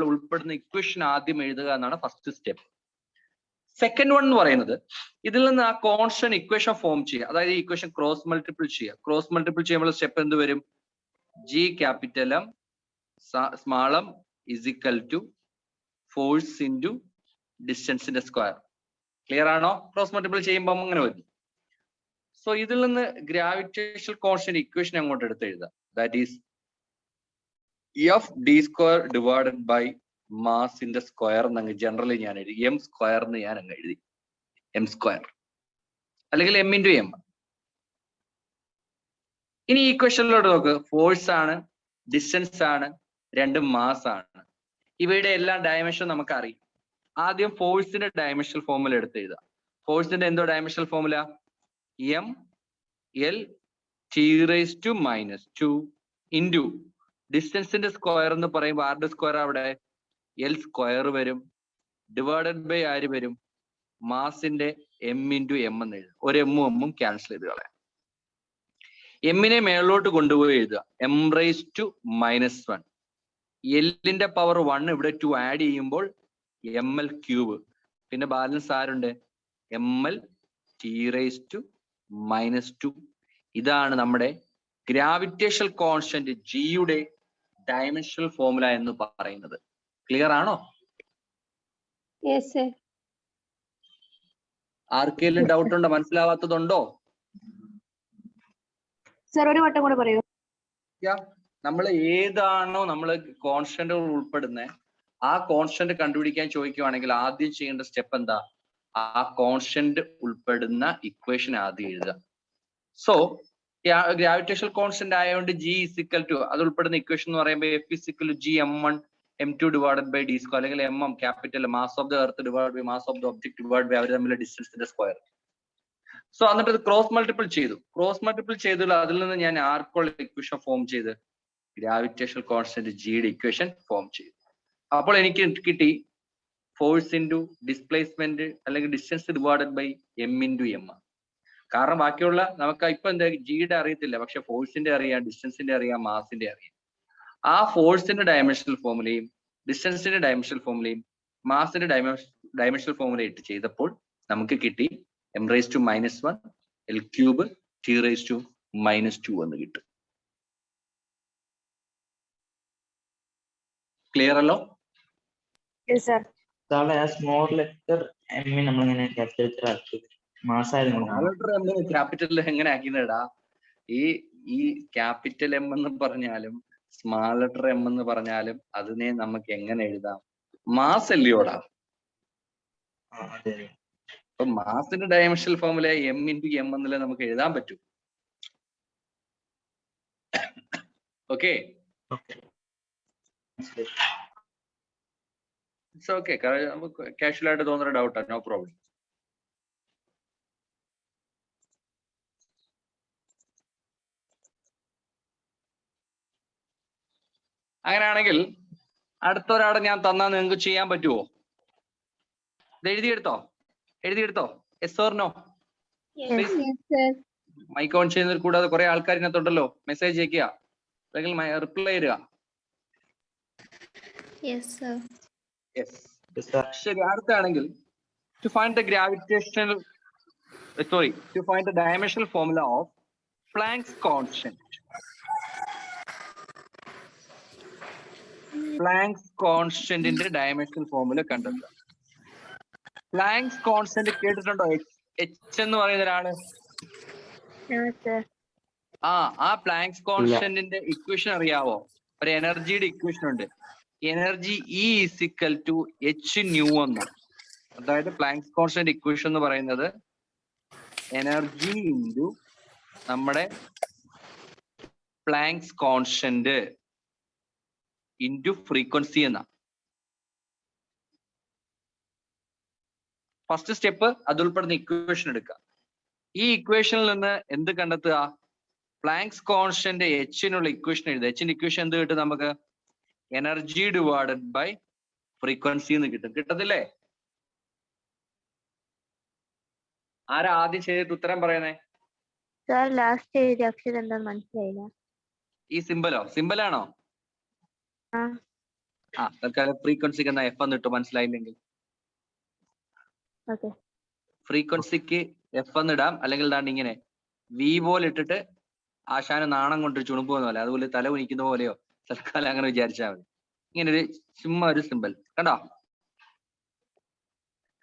ഉൾപ്പെടുന്ന ഇക്വേഷൻ ആദ്യം എഴുതുക എന്നാണ് ഫസ്റ്റ് സ്റ്റെപ്പ്. സെക്കൻഡ് വൺ എന്ന് പറയുന്നത് ഇതിൽ നിന്ന് ആ കോൺസ്റ്റന്റ് ഇക്വേഷൻ ഫോം ചെയ്യുക. അതായത് ഈ ഇക്വേഷൻ ക്രോസ് മൾട്ടിപ്പിൾ ചെയ്യുക. ക്രോസ് മൾട്ടിപ്പിൾ ചെയ്യുമ്പോൾ സ്റ്റെപ്പ് എന്ത് വരും? G capital M small M equal to force into ഡിസ്റ്റൻസിന്റെ സ്ക്വയർ. ക്ലിയർ ആണോ? ക്രോസ് മൾട്ടിപ്പിൾ ചെയ്യുമ്പോൾ അങ്ങനെ വരും. സോ ഇതിൽ നിന്ന് ഗ്രാവിറ്റേഷണൽ കോൺസ്റ്റന്റ് ഇക്വേഷൻ അങ്ങോട്ട് എടുത്ത് എഴുതാം. That is F D square divided by മാസിന്റെ സ്ക്വയർ എന്നങ്ങ് ജനറലി ഞാൻ എഴുതി. എം സ്ക്വയർ എന്ന് ഞാൻ അങ്ങ് എഴുതി. എം സ്ക്വയർ അല്ലെങ്കിൽ എം ഇൻറ്റു എം. ഇനി ഈ ഇക്വേഷനിലോട്ട് നോക്ക്. ഫോഴ്സ് ആണ്, ഡിസ്റ്റൻസ് ആണ്, രണ്ടും മാസ് ആണ്. ഇവയുടെ എല്ലാം ഡയമെൻഷൻ നമുക്ക് അറിയാം. ആദ്യം ഫോഴ്സിന്റെ ഡയമെൻഷണൽ ഫോർമുല എടുത്ത് എഴുതാം. ഫോഴ്സിന്റെ എന്തോ dimensional formula? M L T raise to -2 into ഡിസ്റ്റൻസിന്റെ സ്ക്വയർ എന്ന് പറയുമ്പോൾ ആരുടെ സ്ക്വയർ? അവിടെ എൽ സ്ക്വയർ വരും. ഡിവൈഡഡ് ബൈ ആര് വരും? മാസിന്റെ എം ഇൻറ്റു എം എന്ന് എഴുതുക. ഒരു എമ്മും ക്യാൻസൽ ചെയ്ത് കളയാം. എമ്മിനെ മേളിലോട്ട് കൊണ്ടുപോയി എഴുതുക. M raise to -1. എല്ലിന്റെ പവർ 1 ഇവിടെ 2 ആഡ് ചെയ്യുമ്പോൾ ML ക്യൂബ്. പിന്നെ ബാലൻസ് ആരുണ്ട്? ML T raise to -2. ഇതാണ് നമ്മുടെ ഗ്രാവിറ്റേഷണൽ കോൺസ്റ്റന്റ് ജിയുടെ ഡയമെൻഷണൽ ഫോർമുല എന്ന് പറയുന്നത്. ക്ലിയർ ആണോ? Yes, sir. ആർക്കെങ്കിലും ഡൗട്ട് ഉണ്ടോ? മനസ്സിലാവാത്തതുണ്ടോ? Sir, ഒരു വട്ടം കൂടെ പറയൂ. നമ്മൾ ഏതാണോ നമ്മൾ കോൺസ്റ്റന്റ് ഉൾപ്പെടുന്നത് ആ കോൺസ്റ്റന്റ് കണ്ടുപിടിക്കാൻ ചോദിക്കുവാണെങ്കിൽ ആദ്യം ചെയ്യേണ്ട സ്റ്റെപ്പ് എന്താ? ആ കോൺസ്റ്റന്റ് ഉൾപ്പെടുന്ന ഇക്വേഷൻ ആദ്യം എഴുതുക. സോ ഗ്രാവിറ്റേഷണൽ കോൺസ്റ്റന്റ് ആയതുകൊണ്ട് ജി ഇസിക്കൽ ടു അത് ഉൾപ്പെടുന്ന ഇക്വേഷൻ എന്ന് പറയുമ്പോൾ F equal to G M1 M2 divided by D square അല്ലെങ്കിൽ MM capital mass of the Earth divide by mass of the object divide by അവർ തമ്മിലുള്ള ഡിസ്റ്റൻസിന്റെ square. So എന്നിട്ട് ഇത് ക്രോസ് മൾട്ടിപ്പിൾ ചെയ്തു. ക്രോസ് മൾട്ടിപ്പിൾ ചെയ്തുള്ള അതിൽ നിന്ന് ഞാൻ ആർക്കുള്ള ഇക്വേഷൻ ഫോം ചെയ്ത് ഗ്രാവിറ്റേഷണൽ കോൺസ്റ്റന്റ് ജിയുടെ ഇക്വേഷൻ ഫോം ചെയ്തു. അപ്പോൾ എനിക്ക് കിട്ടി ഫോഴ്സ് ഇൻറ്റു ഡിസ്പ്ലേസ്മെന്റ് അല്ലെങ്കിൽ distance divided by M into M. കാരണം ബാക്കിയുള്ള നമുക്ക് ഇപ്പൊ എന്താ ജിയുടെ അറിയത്തില്ല, പക്ഷെ ഫോഴ്സിന്റെ അറിയാം, ഡിസ്റ്റൻസിന്റെ അറിയാം, മാസിന്റെ അറിയാം. ആ ഫോഴ്സിന്റെ ഡയമെൻഷണൽ ഫോർമുലയും ഡിസ്റ്റൻസിന്റെ ഡയമെൻഷണൽ ഫോർമുലയും മാസിന്റെ ഡയമെൻഷണൽ ഫോർമുല ഇട്ട് ചെയ്തപ്പോൾ നമുക്ക് കിട്ടി M raise to -1 L cube T raise to -2 എന്ന് കിട്ടും. ക്ലിയർ അല്ലോ? Yes, sir. സാറേ ആ സ്മോൾ ലെറ്റർ എം നമ്മളിങ്ങനെ ക്യാപിറ്റൽ ലെറ്റർ ആക്കി മാസായിരുന്നു. ക്യാപിറ്റൽ എങ്ങനെ ആക്കിയതാ? ഈ ക്യാപിറ്റൽ എം എന്ന് പറഞ്ഞാലും സ്മാൾ ലെറ്റർ എം എന്ന് പറഞ്ഞാലും അതിനെ നമുക്ക് എങ്ങനെ എഴുതാം? മാസ് അല്ലയോടാ. അപ്പൊ മാസിന്റെ dimensional formula M into M എന്നല്ലേ നമുക്ക് എഴുതാൻ പറ്റൂ. Okay, it's okay. നമുക്ക് കാഷ്വൽ ആയിട്ട് തോന്നുന്ന ഡൗട്ടാണ്, നോ പ്രോബ്ലം. അങ്ങനെയാണെങ്കിൽ അടുത്ത ഒരാളെ ഞാൻ തന്നാൽ നിങ്ങൾക്ക് ചെയ്യാൻ പറ്റുമോ? ഇത് എഴുതിയെടുത്തോ? Yes or no? Yes, sir. Mic on ചെയ്യുന്നതിൽ കൂടാതെ കുറെ ആൾക്കാർ ഇതിനകത്തുണ്ടല്ലോ. മെസ്സേജ് അയക്കുക അല്ലെങ്കിൽ റിപ്ലൈ തരിക. Yes, sir. ശരി, അടുത്താണെങ്കിൽ to find the dimensional formula of Planck's constant. Planck's കോൺസ്റ്റന്റിന്റെ ഡയമെൻഷണൽ ഫോർമുല കണ്ടെത്തുക. പ്ലാങ്ക്സ് കോൺസ്റ്റന്റ് കേട്ടിട്ടുണ്ടോ? എച്ച് എന്ന് പറയുന്ന ഒരാള്. ആ പ്ലാങ്ക്സ് കോൺസ്റ്റന്റിന്റെ ഇക്വേഷൻ അറിയാവോ? ഒരു എനർജിയുടെ ഇക്വേഷൻ ഉണ്ട്. Energy E is equal to H nu എന്നാണ്. അതായത് പ്ലാങ്ക്സ് കോൺസ്റ്റന്റ് ഇക്വേഷൻ എന്ന് പറയുന്നത് എനർജി ഇൻറ്റു നമ്മുടെ പ്ലാങ്ക്സ് കോൺസ്റ്റന്റ് ഇൻറ്റു ഫ്രീക്വൻസി എന്നാണ്. ഫസ്റ്റ് സ്റ്റെപ്പ് അത് ഉൾപ്പെടുന്ന ഇക്വേഷൻ എടുക്കുക. ഈ ഇക്വേഷനിൽ നിന്ന് എന്ത് കണ്ടെത്തുക? പ്ലാങ്ക്സ് കോൺസ്റ്റന്റ് എച്ചിനുള്ള ഇക്വേഷൻ എഴുതുക. എച്ചിന്റെ ഇക്വേഷൻ എന്ത് കിട്ടും നമുക്ക്? എനർജി ഡിവൈഡഡ് ബൈ ഫ്രീക്വൻസി എന്ന് കിട്ടും. കിട്ടത്തില്ലേ? ആരാ ആദ്യം ചെയ്തിട്ട് ഉത്തരം പറയുന്നേ? സാർ ലാസ്റ്റ് എഴുതിയ അക്ഷരം എന്താന്ന് മനസ്സിലായില്ല. ഈ സിമ്പലോ? സിമ്പലാണോ? തൽക്കാലം ഫ്രീക്വൻസിക്ക് എന്നാ എഫ് എന്ന് ഇട്ടു. മനസ്സിലായില്ലെങ്കിൽ ഫ്രീക്വൻസിക്ക് എഫ് എന്നിടാം. അല്ലെങ്കിൽ ദാണ്ട് ഇങ്ങനെ വി പോലെ ഇട്ടിട്ട് ആശാന് നാണം കൊണ്ട് ചുണുമ്പ് പോലെ, അതുപോലെ തല കുനിക്കുന്ന പോലെയോ തൽക്കാലം അങ്ങനെ വിചാരിച്ചാൽ മതി. ഇങ്ങനെ ഒരു ചുമ്മാ ഒരു സിമ്പൽ കണ്ടോ?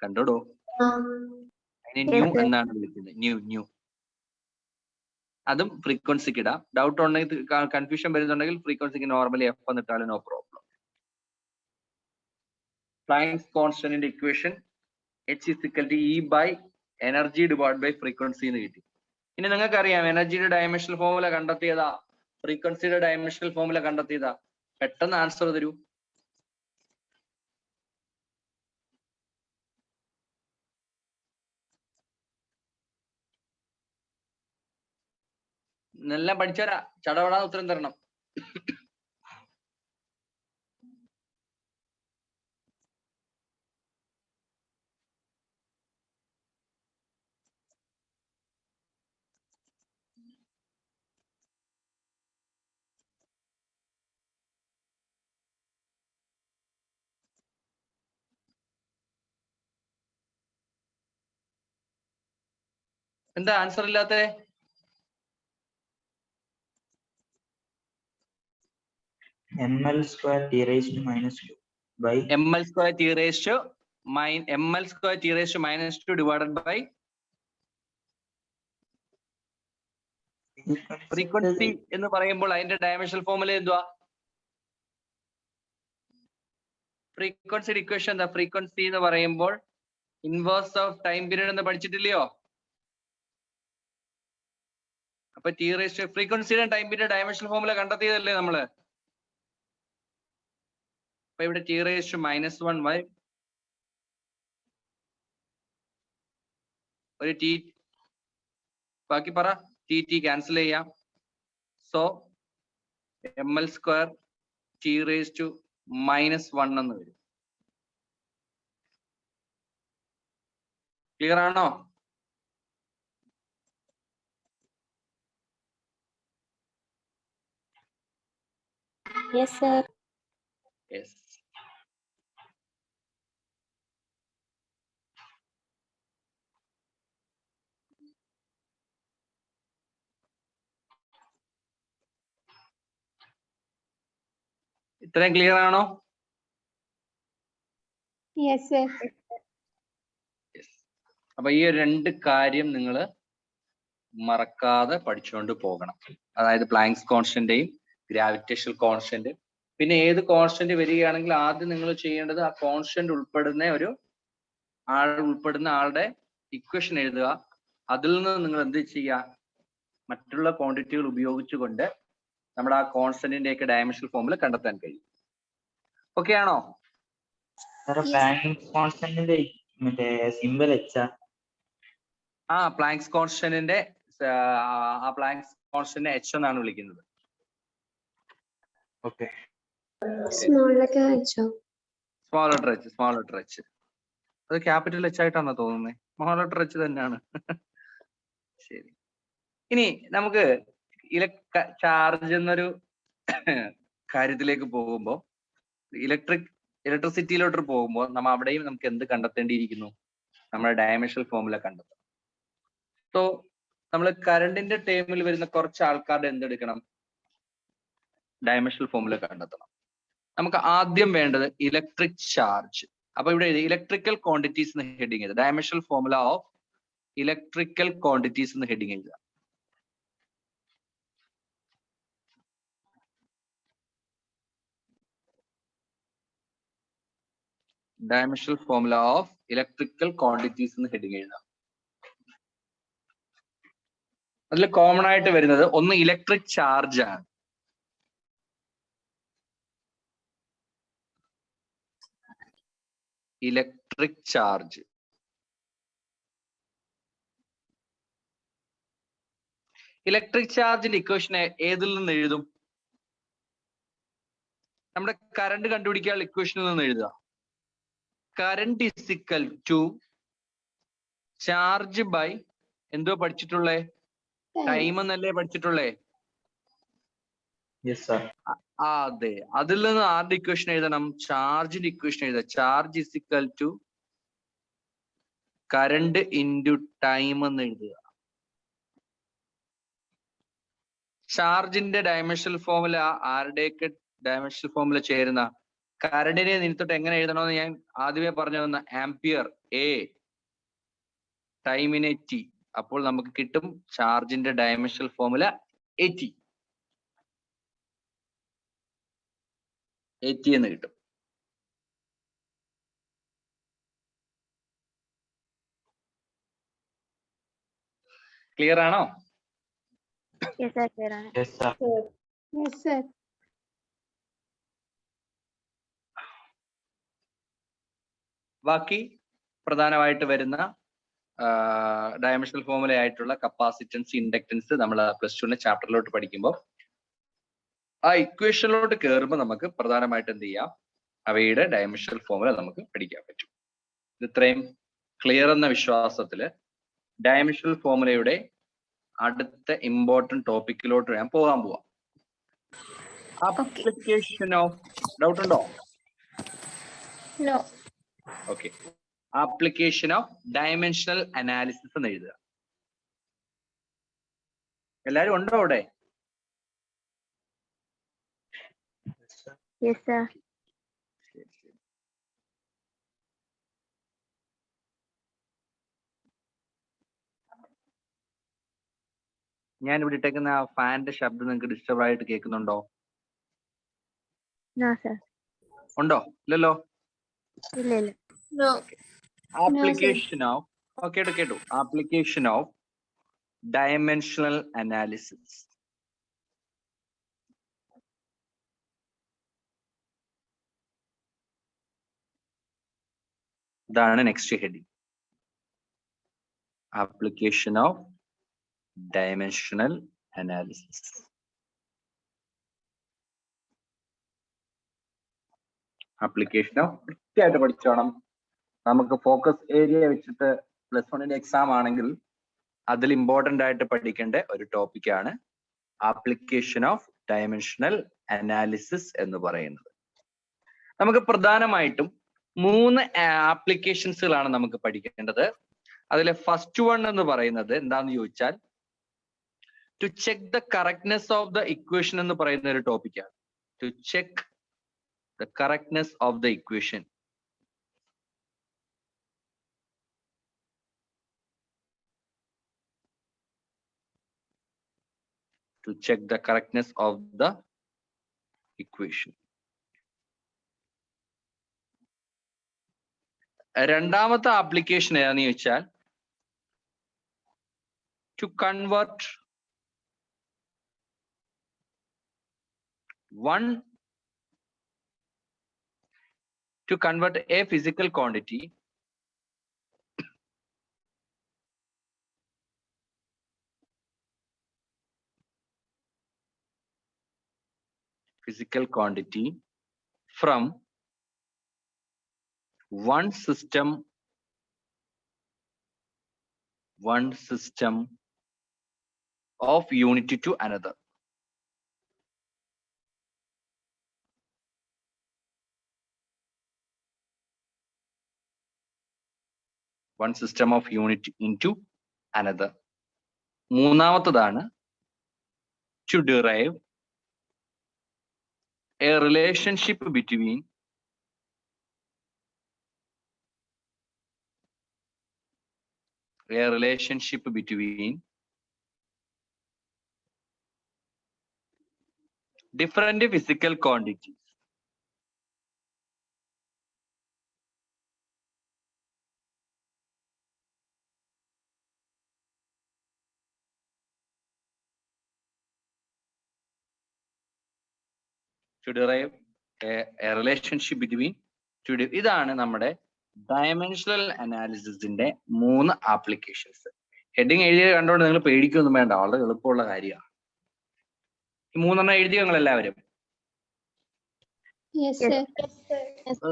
കണ്ടോടോ? അതിനെ ന്യൂ എന്നാണ് വിളിക്കുന്നത്. ന്യൂ. അതും ഫ്രീക്വൻസിക്ക് ഇടാം. ഡൗട്ട് ഉണ്ടെങ്കിൽ, കൺഫ്യൂഷൻ വരുന്നുണ്ടെങ്കിൽ ഫ്രീക്വൻസിക്ക് നോർമലി എഫ് എന്നിട്ടാലും നോ പ്രോബ്ലം. പ്ലാങ്ക്സ് കോൺസ്റ്റന്റിന്റെ equation H equal to E by energy divide by frequency എന്ന് കിട്ടി. ഇനി നിങ്ങൾക്ക് അറിയാം എനർജിയുടെ ഡയമെൻഷണൽ ഫോർമുല കണ്ടെത്തിയതാ, ഫ്രീക്വൻസിയുടെ ഡയമെൻഷണൽ ഫോർമുല കണ്ടെത്തിയതാ. പെട്ടെന്ന് ആൻസർ തരൂ. എല്ലാം പഠിച്ചവരാ ചടപടാന്ന് ഉത്തരം തരണം. എന്താ ആൻസർ ഇല്ലാത്ത? ml square t raised to minus 2 by ml square t raised to minus 2 divided by frequency എന്ന് പറയുമ്പോൾ അതിന്റെ ഡയമെൻഷണൽ ഫോർമുല എന്തുവാ? ഫ്രീക്വൻസിയുടെ ഇക്വേഷൻ എന്താ? ഫ്രീക്വൻസി എന്ന് പറയുമ്പോൾ ഇൻവേഴ്സ് ഓഫ് ടൈം പീരീഡ് എന്ന് പഠിച്ചിട്ടില്ലയോ? അപ്പൊ ടി റേസ് ഫ്രീക്വൻസിയുടെ ടൈം പീരീഡ് ഡയമെൻഷണൽ ഫോർമുല കണ്ടെത്തിയതല്ലേ നമ്മള്? അപ്പൊ ഇവിടെ ടി റേസ് -1 ബൈ ഒരു ടി, ബാക്കി പറ. ടി ക്യാൻസൽ ചെയ്യാം. So ml square T raise to -1 എന്ന് വരും. ക്ലിയർ ആണോ? Yes sir. യെസ്. ഇത്രയും ക്ലിയർ ആണോ? Yes sir. അപ്പൊ ഈ രണ്ട് കാര്യം നിങ്ങൾ മറക്കാതെ പഠിച്ചുകൊണ്ട് പോകണം. അതായത് പ്ലാങ്ക്സ് കോൺസ്റ്റന്റേയും ഗ്രാവിറ്റേഷണൽ കോൺസ്റ്റന്റ്. പിന്നെ ഏത് കോൺസ്റ്റന്റ് വരികയാണെങ്കിൽ ആദ്യം നിങ്ങൾ ചെയ്യേണ്ടത് ആ കോൺസ്റ്റന്റ് ഉൾപ്പെടുന്ന ആളുടെ ഇക്വേഷൻ എഴുതുക. അതിൽ നിന്ന് നിങ്ങൾ എന്ത് ചെയ്യുക? മറ്റുള്ള ക്വാണ്ടിറ്റികൾ ഉപയോഗിച്ചുകൊണ്ട് നമ്മുടെ ആ കോൺസ്റ്റന്റിന്റെ ഒക്കെ ഡയമെൻഷണൽ ഫോർമുല കണ്ടെത്താൻ കഴിയും. ഓക്കെ ആണോ? പ്ലാങ്ക്സ് കോൺസ്റ്റന്റിന്റെ മറ്റേ സിമ്പൽ എച്ചാ? പ്ലാങ്ക്സ് കോൺസ്റ്റന്റിന്റെ പ്ലാങ്ക്സ് കോൺസ്റ്റന്റിനെ എച്ച് എന്നാണ് വിളിക്കുന്നത്. ഓക്കെ. Small letter H. അത് ക്യാപിറ്റൽ എച്ച് ആയിട്ടാണോ തോന്നുന്നത്? സ്മോൾ ലെറ്റർ എച്ച് തന്നെയാണ്. ശരി. ഇനി നമുക്ക് ചാർജ് എന്നൊരു കാര്യത്തിലേക്ക് പോകുമ്പോൾ, ഇലക്ട്രിസിറ്റിയിലോട്ട് പോകുമ്പോൾ നമ്മൾ അവിടെയും നമുക്ക് എന്ത് കണ്ടെത്തേണ്ടിയിരിക്കുന്നു? നമ്മുടെ ഡയമെൻഷണൽ ഫോർമുല കണ്ടെത്തണം. സോ നമ്മൾ കറണ്ടിന്റെ ടേമിൽ വരുന്ന കുറച്ച് ആൾക്കാരുടെ എന്തെടുക്കണം? ഡയമെൻഷണൽ ഫോർമുല കണ്ടെത്തണം. നമുക്ക് ആദ്യം വേണ്ടത് ഇലക്ട്രിക് ചാർജ്. അപ്പൊ ഇവിടെ ഇലക്ട്രിക്കൽ ക്വാണ്ടിറ്റീസ് എന്ന് ഹെഡിങ് ചെയ്ത് dimensional formula of electrical quantities എന്ന് ഹെഡിങ് എഴുതുക. Dimensional formula of electrical quantities എന്ന് ഹെഡിങ് എഴുതാം. അതിൽ കോമൺ ആയിട്ട് വരുന്നത് ഒന്ന് ഇലക്ട്രിക് ചാർജ് ആണ്. Electric charge. ഇലക്ട്രിക് ചാർജിന്റെ ഇക്വേഷൻ ഏതിൽ നിന്ന് എഴുതും? നമ്മുടെ കറണ്ട് കണ്ടുപിടിക്കാനുള്ള ഇക്വേഷനിൽ നിന്ന് എഴുതുക. Current is equal to charge by എന്തോ പഠിച്ചിട്ടുള്ളേ? ടൈം എന്നല്ലേ പഠിച്ചിട്ടുള്ളേ? Yes sir. അതെ, അതിൽ നിന്ന് ആരുടെ ഇക്വേഷൻ എഴുതണം? ചാർജിന്റെ ഇക്വേഷൻ എഴുതുക. Charge is equal to current into time എന്ന് എഴുതുക. ചാർജിന്റെ ഡയമെൻഷണൽ ഫോർമുല ആരുടെയൊക്കെ ഡയമെൻഷണൽ ഫോർമുല ചേരുന്ന? കറണ്ടിനെ നിന്നിട്ട് എങ്ങനെ എഴുതണമെന്ന് ഞാൻ ആദ്യമേ പറഞ്ഞു തന്ന ആംപിയർ എ, ടൈമിനെ ടി. അപ്പോൾ നമുക്ക് കിട്ടും ചാർജിന്റെ ഡയമെൻഷണൽ ഫോർമുല AT എന്ന് കിട്ടും. ക്ലിയർ ആണോ? Yes, sir. Clear ആണ്. Yes sir. Yes, sir. ബാക്കി പ്രധാനമായിട്ട് വരുന്ന ഡയമെൻഷണൽ ഫോർമുല ആയിട്ടുള്ള കപ്പാസിറ്റൻസ്, ഇൻഡക്ടൻസ് നമ്മൾ +2 ചാപ്റ്ററിലോട്ട് പഠിക്കുമ്പോൾ ആ ഇക്വേഷനിലോട്ട് കയറുമ്പോൾ നമുക്ക് പ്രധാനമായിട്ട് എന്ത് ചെയ്യാം? അവയുടെ ഡയമെൻഷണൽ ഫോർമുല നമുക്ക് പഠിക്കാൻ പറ്റും. ഇത് ഇത്രയും ക്ലിയർ എന്ന വിശ്വാസത്തില് ഡയമെൻഷണൽ ഫോർമുലയുടെ അടുത്ത ഇമ്പോർട്ടന്റ് ടോപ്പിക്കിലോട്ട് ഞാൻ പോകാൻ പോവാം. ആപ്ലിക്കേഷൻ ഓഫ് ഡൗട്ട് ഉണ്ടോ? No. Okay. Application of dimensional analysis എന്ന് എഴുതുക. എല്ലാരും ഉണ്ടോ അവിടെ? Yes, sir. ഞാൻ ഇവിടെ ഇട്ടേക്കുന്ന ആ ഫാനിന്റെ ശബ്ദം നിങ്ങൾക്ക് ഡിസ്റ്റർബ് ആയിട്ട് കേൾക്കുന്നുണ്ടോ? No, sir. ഉണ്ടോ? ഇല്ലല്ലോ. ഇല്ല. No. ആപ്ലിക്കേഷൻ ഓഫ് കേട്ടു. Application of dimensional analysis. ഇതാണ് next heading. Application of dimensional analysis. Application of കൃത്യമായിട്ട് പഠിച്ചോണം. നമുക്ക് ഫോക്കസ് ഏരിയ വെച്ചിട്ട് +1 എക്സാം ആണെങ്കിൽ അതിൽ ഇമ്പോർട്ടന്റ് ആയിട്ട് പഠിക്കേണ്ട ഒരു ടോപ്പിക്കാണ് ആപ്ലിക്കേഷൻ ഓഫ് ഡയമെൻഷണൽ അനാലിസിസ് എന്ന് പറയുന്നത്. നമുക്ക് പ്രധാനമായിട്ടും 3 ആപ്ലിക്കേഷൻസുകളാണ് നമുക്ക് പഠിക്കേണ്ടത്. അതിലെ ഫസ്റ്റ് വൺ എന്ന് പറയുന്നത് എന്താന്ന് ചോദിച്ചാൽ to check the correctness of the equation എന്ന് പറയുന്ന ഒരു ടോപ്പിക്കാണ്. To check the correctness of the equation. To check the correctness of the equation. രണ്ടാമത്തെ ആപ്ലിക്കേഷൻ ഏതാന്ന് ചോദിച്ചാൽ to convert a physical quantity from one system of unity to another. One system of unity into another. മൂന്നാമത്തതാണ് to derive a relationship between different physical quantities. To derive a relationship between two. ഇതാണ് നമ്മുടെ dimensional അനാലിസിസിന്റെ 3 applications. Heading എഴുതി കണ്ടുകൊണ്ട് നിങ്ങൾ പേടിക്കൊന്നും വേണ്ട, വളരെ എളുപ്പമുള്ള കാര്യമാണ്. ഈ 3 എഴുതി നിങ്ങൾ എല്ലാവരും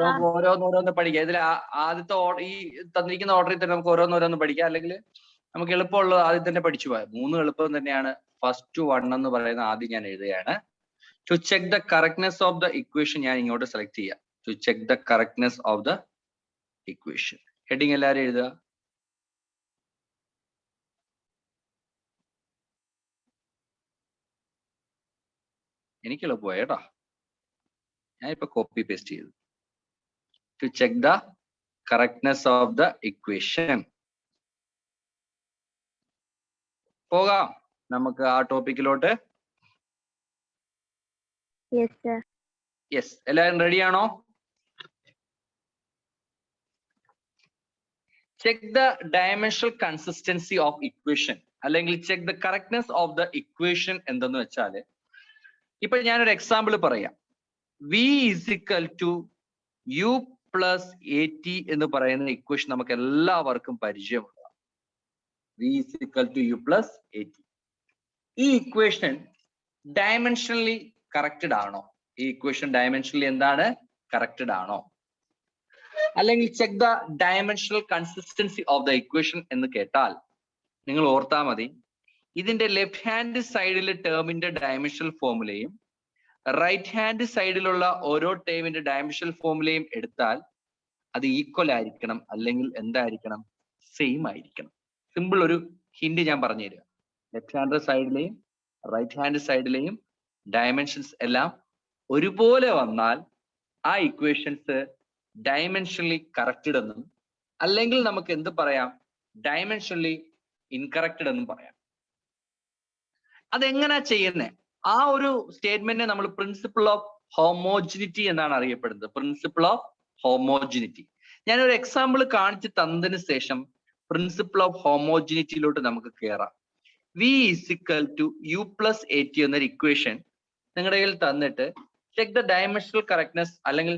നമുക്ക് ഓരോന്നോരോന്ന് പഠിക്കാം. ഇതിൽ ആദ്യത്തെ ഈ തന്നിരിക്കുന്ന ഓർഡറിൽ തന്നെ നമുക്ക് ഓരോന്നോരോന്ന് പഠിക്കാം, അല്ലെങ്കിൽ നമുക്ക് എളുപ്പമുള്ളത് ആദ്യം തന്നെ പഠിച്ചു പോയാൽ. 3 എളുപ്പം തന്നെയാണ്. ഫസ്റ്റ് 1 എന്ന് പറയുന്ന ആദ്യം ഞാൻ എഴുതുകയാണ്. To check the correctness of the equation ഞാൻ ഇങ്ങോട്ട് സെലക്ട് ചെയ്യാം. To check the correctness of the equation. Heading എല്ലാവരും എഴുതുക. എനിക്ക് എളുപ്പമായി കേട്ടോ, ഞാൻ ഇപ്പൊ കോപ്പി പേസ്റ്റ് ചെയ്തു. To check the correctness of the equation. പോകാം നമുക്ക് ആ ടോപ്പിക്കിലോട്ട്. Yes, sir. യെസ്, എല്ലാവരും റെഡിയാണോ? Check the dimensional consistency of equation, അല്ലെങ്കിൽ check the correctness of the equation എന്തെന്ന് വെച്ചാല്, ഇപ്പൊ ഞാനൊരു എക്സാമ്പിൾ പറയാം. v = u + at എന്ന് പറയുന്ന ഇക്വേഷൻ നമുക്ക് എല്ലാവർക്കും പരിചയമുണ്ട്. v = u + at. ഈ ഇക്വേഷൻ ഡയമെൻഷനലി കറക്റ്റഡ് ആണോ? ഈ ഇക്വേഷൻ ഡയമെൻഷനലി എന്താണ്? കറക്റ്റഡ് ആണോ? അല്ലെങ്കിൽ check the dimensional consistency of the equation എന്ന് കേട്ടാൽ നിങ്ങൾ ഓർത്താൽ മതി, ഇതിന്റെ ലെഫ്റ്റ് ഹാൻഡ് സൈഡിലെ ടേമിന്റെ ഡയമെൻഷണൽ ഫോർമുലയും റൈറ്റ് ഹാൻഡ് സൈഡിലുള്ള ഓരോ ടേമിന്റെ ഡയമെൻഷണൽ ഫോർമുലയും എടുത്താൽ അത് ഈക്വൽ ആയിരിക്കണം, അല്ലെങ്കിൽ എന്തായിരിക്കണം? സെയിം ആയിരിക്കണം. സിമ്പിൾ ഒരു ഹിന്റ് ഞാൻ പറഞ്ഞു തരിക. ലെഫ്റ്റ് ഹാൻഡ് സൈഡിലെയും റൈറ്റ് ഹാൻഡ് സൈഡിലെയും ഡയമെൻഷൻസ് എല്ലാം ഒരുപോലെ വന്നാൽ ആ ഇക്വേഷൻസ് ഡയമെൻഷനലി കറക്റ്റഡ് എന്നും, അല്ലെങ്കിൽ നമുക്ക് എന്ത് പറയാം? ഡയമെൻഷനലി ഇൻകറക്റ്റഡ് എന്നും പറയാം. അതെങ്ങനാ ചെയ്യുന്നത്? ആ ഒരു സ്റ്റേറ്റ്മെന്റിനെ നമ്മൾ പ്രിൻസിപ്പിൾ ഓഫ് ഹോമോജിനിറ്റി എന്നാണ് അറിയപ്പെടുന്നത്. Principle of homogeneity. ഞാനൊരു എക്സാമ്പിൾ കാണിച്ച് തന്നതിന് ശേഷം പ്രിൻസിപ്പിൾ ഓഫ് ഹോമോജിനിറ്റിയിലോട്ട് നമുക്ക് കയറാം. v = u + at എന്നൊരു ഇക്വേഷൻ നിങ്ങളുടെ കയ്യിൽ തന്നിട്ട് ചെക്ക് ദ ഡയമെൻഷണൽ കറക്റ്റ്നെസ്, അല്ലെങ്കിൽ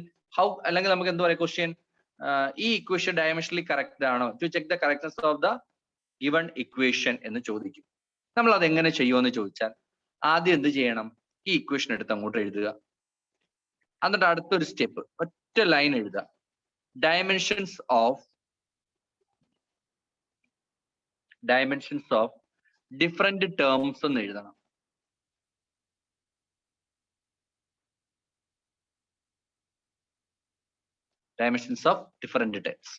അല്ലെങ്കിൽ നമുക്ക് എന്താ പറയുക, ക്വസ്റ്റ്യൻ ഈ ഇക്വേഷൻ ഡയമെൻഷനലി കറക്റ്റ് ആണോ? To check the correctness of the given equation എന്ന് ചോദിക്കും. നമ്മൾ അത് എങ്ങനെ ചെയ്യുമെന്ന് ചോദിച്ചാൽ ആദ്യം എന്ത് ചെയ്യണം? ഈ ഇക്വേഷൻ എടുത്ത് അങ്ങോട്ട് എഴുതുക. എന്നിട്ട് അടുത്തൊരു സ്റ്റെപ്പ്, ഒറ്റ ലൈൻ എഴുതുക. ഡയമെൻഷൻസ് ഓഫ് ഡിഫറെന്റ് ടേംസ് എന്ന് എഴുതണം. Dimensions of different terms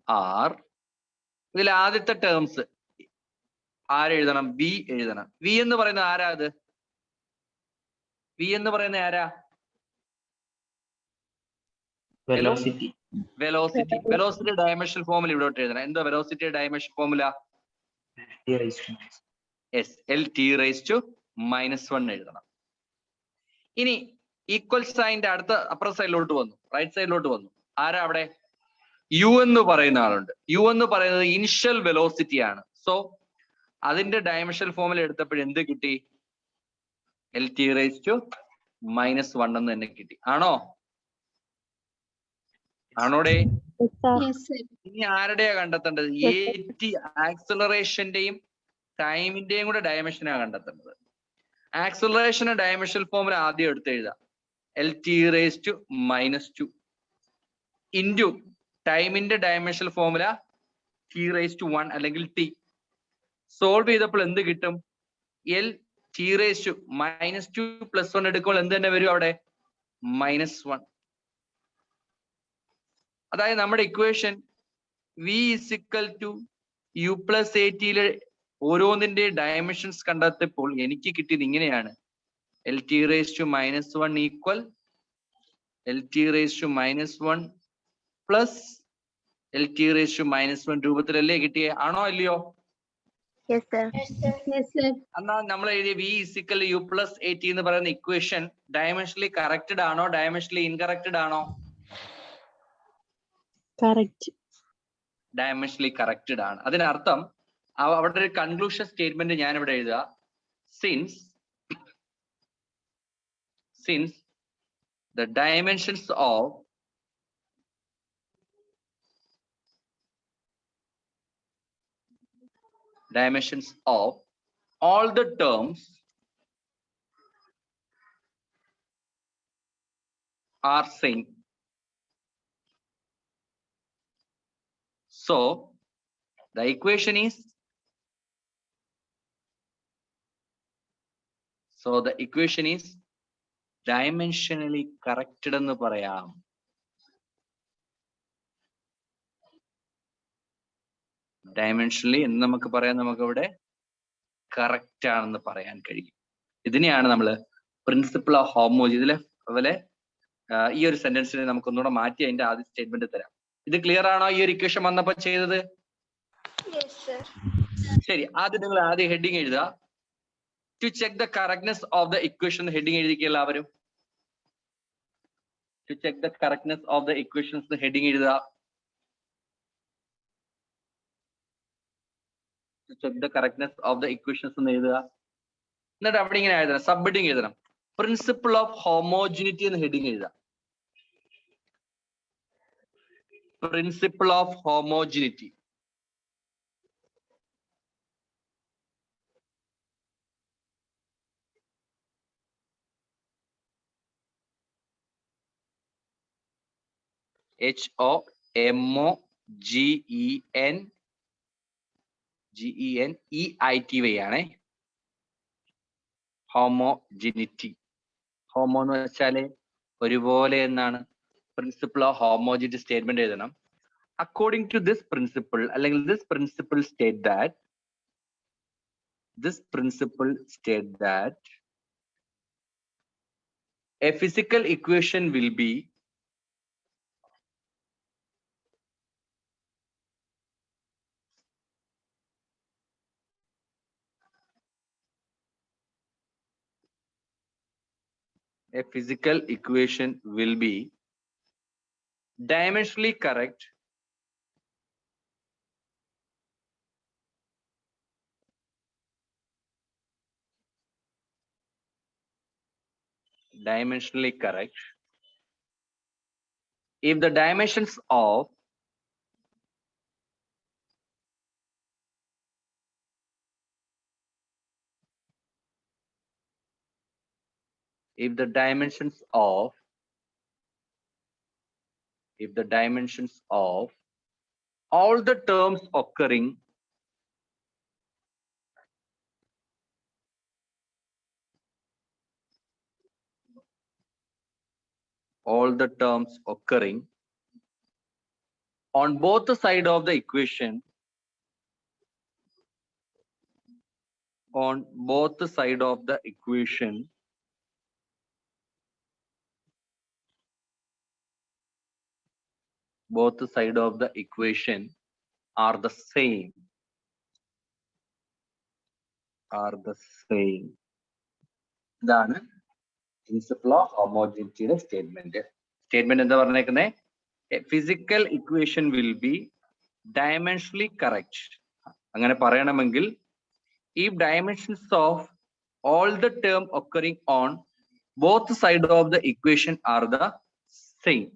R. ഇതിൽ ആദ്യത്തെ ടേംസ് ആരെഴുതണം? v എഴുതണം. v എന്ന് പറയുന്നത് ആരാ? അത് v എന്ന് പറയുന്നത് ആരാ? വെലോസിറ്റി. വെലോസിറ്റി ഡയമെൻഷണൽ ഫോർമുല ഇവിടോട്ട് എഴുതണം. എന്താ വെലോസിറ്റി ഡയമെൻഷൻ ഫോർമുല? L(t⁻⁻1) എഴുതണം. ഇനി ഈക്വൽ സൈൻ്റെ അടുത്ത അപ്പർ സൈഡിലോട്ട് വന്നു, റൈറ്റ് സൈഡിലോട്ട് വന്നു. ആരാ അവിടെ? u എന്ന് പറയുന്ന ആളുണ്ട്. u എന്ന് പറയുന്നത് ഇനിഷ്യൽ വെലോസിറ്റി ആണ്. സോ അതിന്റെ ഡയമെൻഷണൽ ഫോർമുല എടുത്തപ്പോൾ എന്ത് കിട്ടി? L(t⁻⁻1) എന്ന് തന്നെ കിട്ടി. ആണോ? ആണോടെ? ഇനി ആരുടെയാ കണ്ടെത്തേണ്ടത്? ആക്സിലറേഷന്റെയും ടൈമിന്റെയും കൂടെ ഡയമെൻഷനാണ് കണ്ടെത്തേണ്ടത്. ആക്സിലറേഷന്റെ ഡയമെൻഷണൽ ഫോർമുല ആദ്യം എടുത്ത് എഴുതാം. L(t⁻²) ഇൻറ്റു ടൈമിന്റെ ഡയമെൻഷണൽ ഫോർമുല t⁻1 അല്ലെങ്കിൽ t. സോൾവ് ചെയ്തപ്പോൾ എന്ത് കിട്ടും? L(t⁻²) + 1 എടുക്കുമ്പോൾ എന്ത് തന്നെ വരും അവിടെ? -1. അതായത് നമ്മുടെ ഇക്വേഷൻ v = u + at ഓരോന്നിന്റെ ഡയമെൻഷൻസ് കണ്ടെത്തിയപ്പോൾ എനിക്ക് കിട്ടിയത് ഇങ്ങനെയാണ്. LT⁻⁻1 equal LT⁻⁻1 plus LT⁻⁻1 രൂപത്തിലല്ലേ കിട്ടിയേ? ആണോ അല്ലയോ? Yes, sir. എന്നാൽ നമ്മൾ എഴുതിയ V = U + AT എന്ന് പറയുന്ന ഇക്വേഷൻ ഡയമെൻഷനലി കറക്റ്റഡ് ആണോ ഡയമെൻഷനലി ഇൻകറക്റ്റഡ് ആണോ? കറക്റ്റ്. ഡയമെൻഷനലി കറക്റ്റഡ് ആണ്. അതിനർത്ഥം അവിടെ ഒരു കൺക്ലൂഷൻ സ്റ്റേറ്റ്മെന്റ് ഞാൻ ഇവിടെ എഴുതുക. Since the dimensions of all the terms are same, so the equation is dimensionally corrected എന്ന് പറയാം. ഡയമെൻഷനലി എന്ന് നമുക്ക് പറയാം, നമുക്ക് ഇവിടെ കറക്റ്റ് ആണെന്ന് പറയാൻ കഴിയും. ഇതിനെയാണ് നമ്മൾ പ്രിൻസിപ്പിൾ ഓഫ് ഹോമോജി. അതുപോലെ ഈ ഒരു സെന്റൻസിനെ നമുക്ക് ഒന്നുകൂടെ മാറ്റി അതിന്റെ ആദ്യ സ്റ്റേറ്റ്മെന്റ് തരാം. ഇത് ക്ലിയർ ആണോ ഈ ഒരു ഇക്വേഷൻ വന്നപ്പോ ചെയ്തത്? ശരി, നിങ്ങൾ ആദ്യം ഹെഡിങ് എഴുതുക. To check the correctness of the equation heading എഴുതിക്കുക എല്ലാവരും. To check the correctness of the equations heading എഴുതുക. To check the correctness of the equations എന്ന് എഴുതുക. എന്നിട്ട് അവിടെ ഇങ്ങനെ എഴുതണം, സബ് ഹെഡിങ് എഴുതണം. പ്രിൻസിപ്പിൾ ഓഫ് ഹോമോജിനിറ്റി എന്ന് ഹെഡിങ് എഴുതുക. Principle of homogeneity. HOMOGENEITY ആണ് ഹോമോജിനിറ്റി. ഹോമോ എന്ന് വെച്ചാല് ഒരുപോലെ എന്നാണ്. പ്രിൻസിപ്പിൾ ഓഫ് ഹോമോജിനിറ്റി സ്റ്റേറ്റ്മെന്റ് എഴുതണം. അക്കോർഡിംഗ് ടു ദിസ് പ്രിൻസിപ്പിൾ അല്ലെങ്കിൽ this principle state that A physical equation will be dimensionally correct if the dimensions of all the terms occurring on both the side of the equation are the same. ഇതാണ് principle of ഹോമോജിനിറ്റിയുടെ statement എന്താ പറഞ്ഞേക്കുന്നത്? Physical equation will be dimensionally correct. അങ്ങനെ പറയണമെങ്കിൽ if dimensions of all the term occurring on both sides of the equation are the same.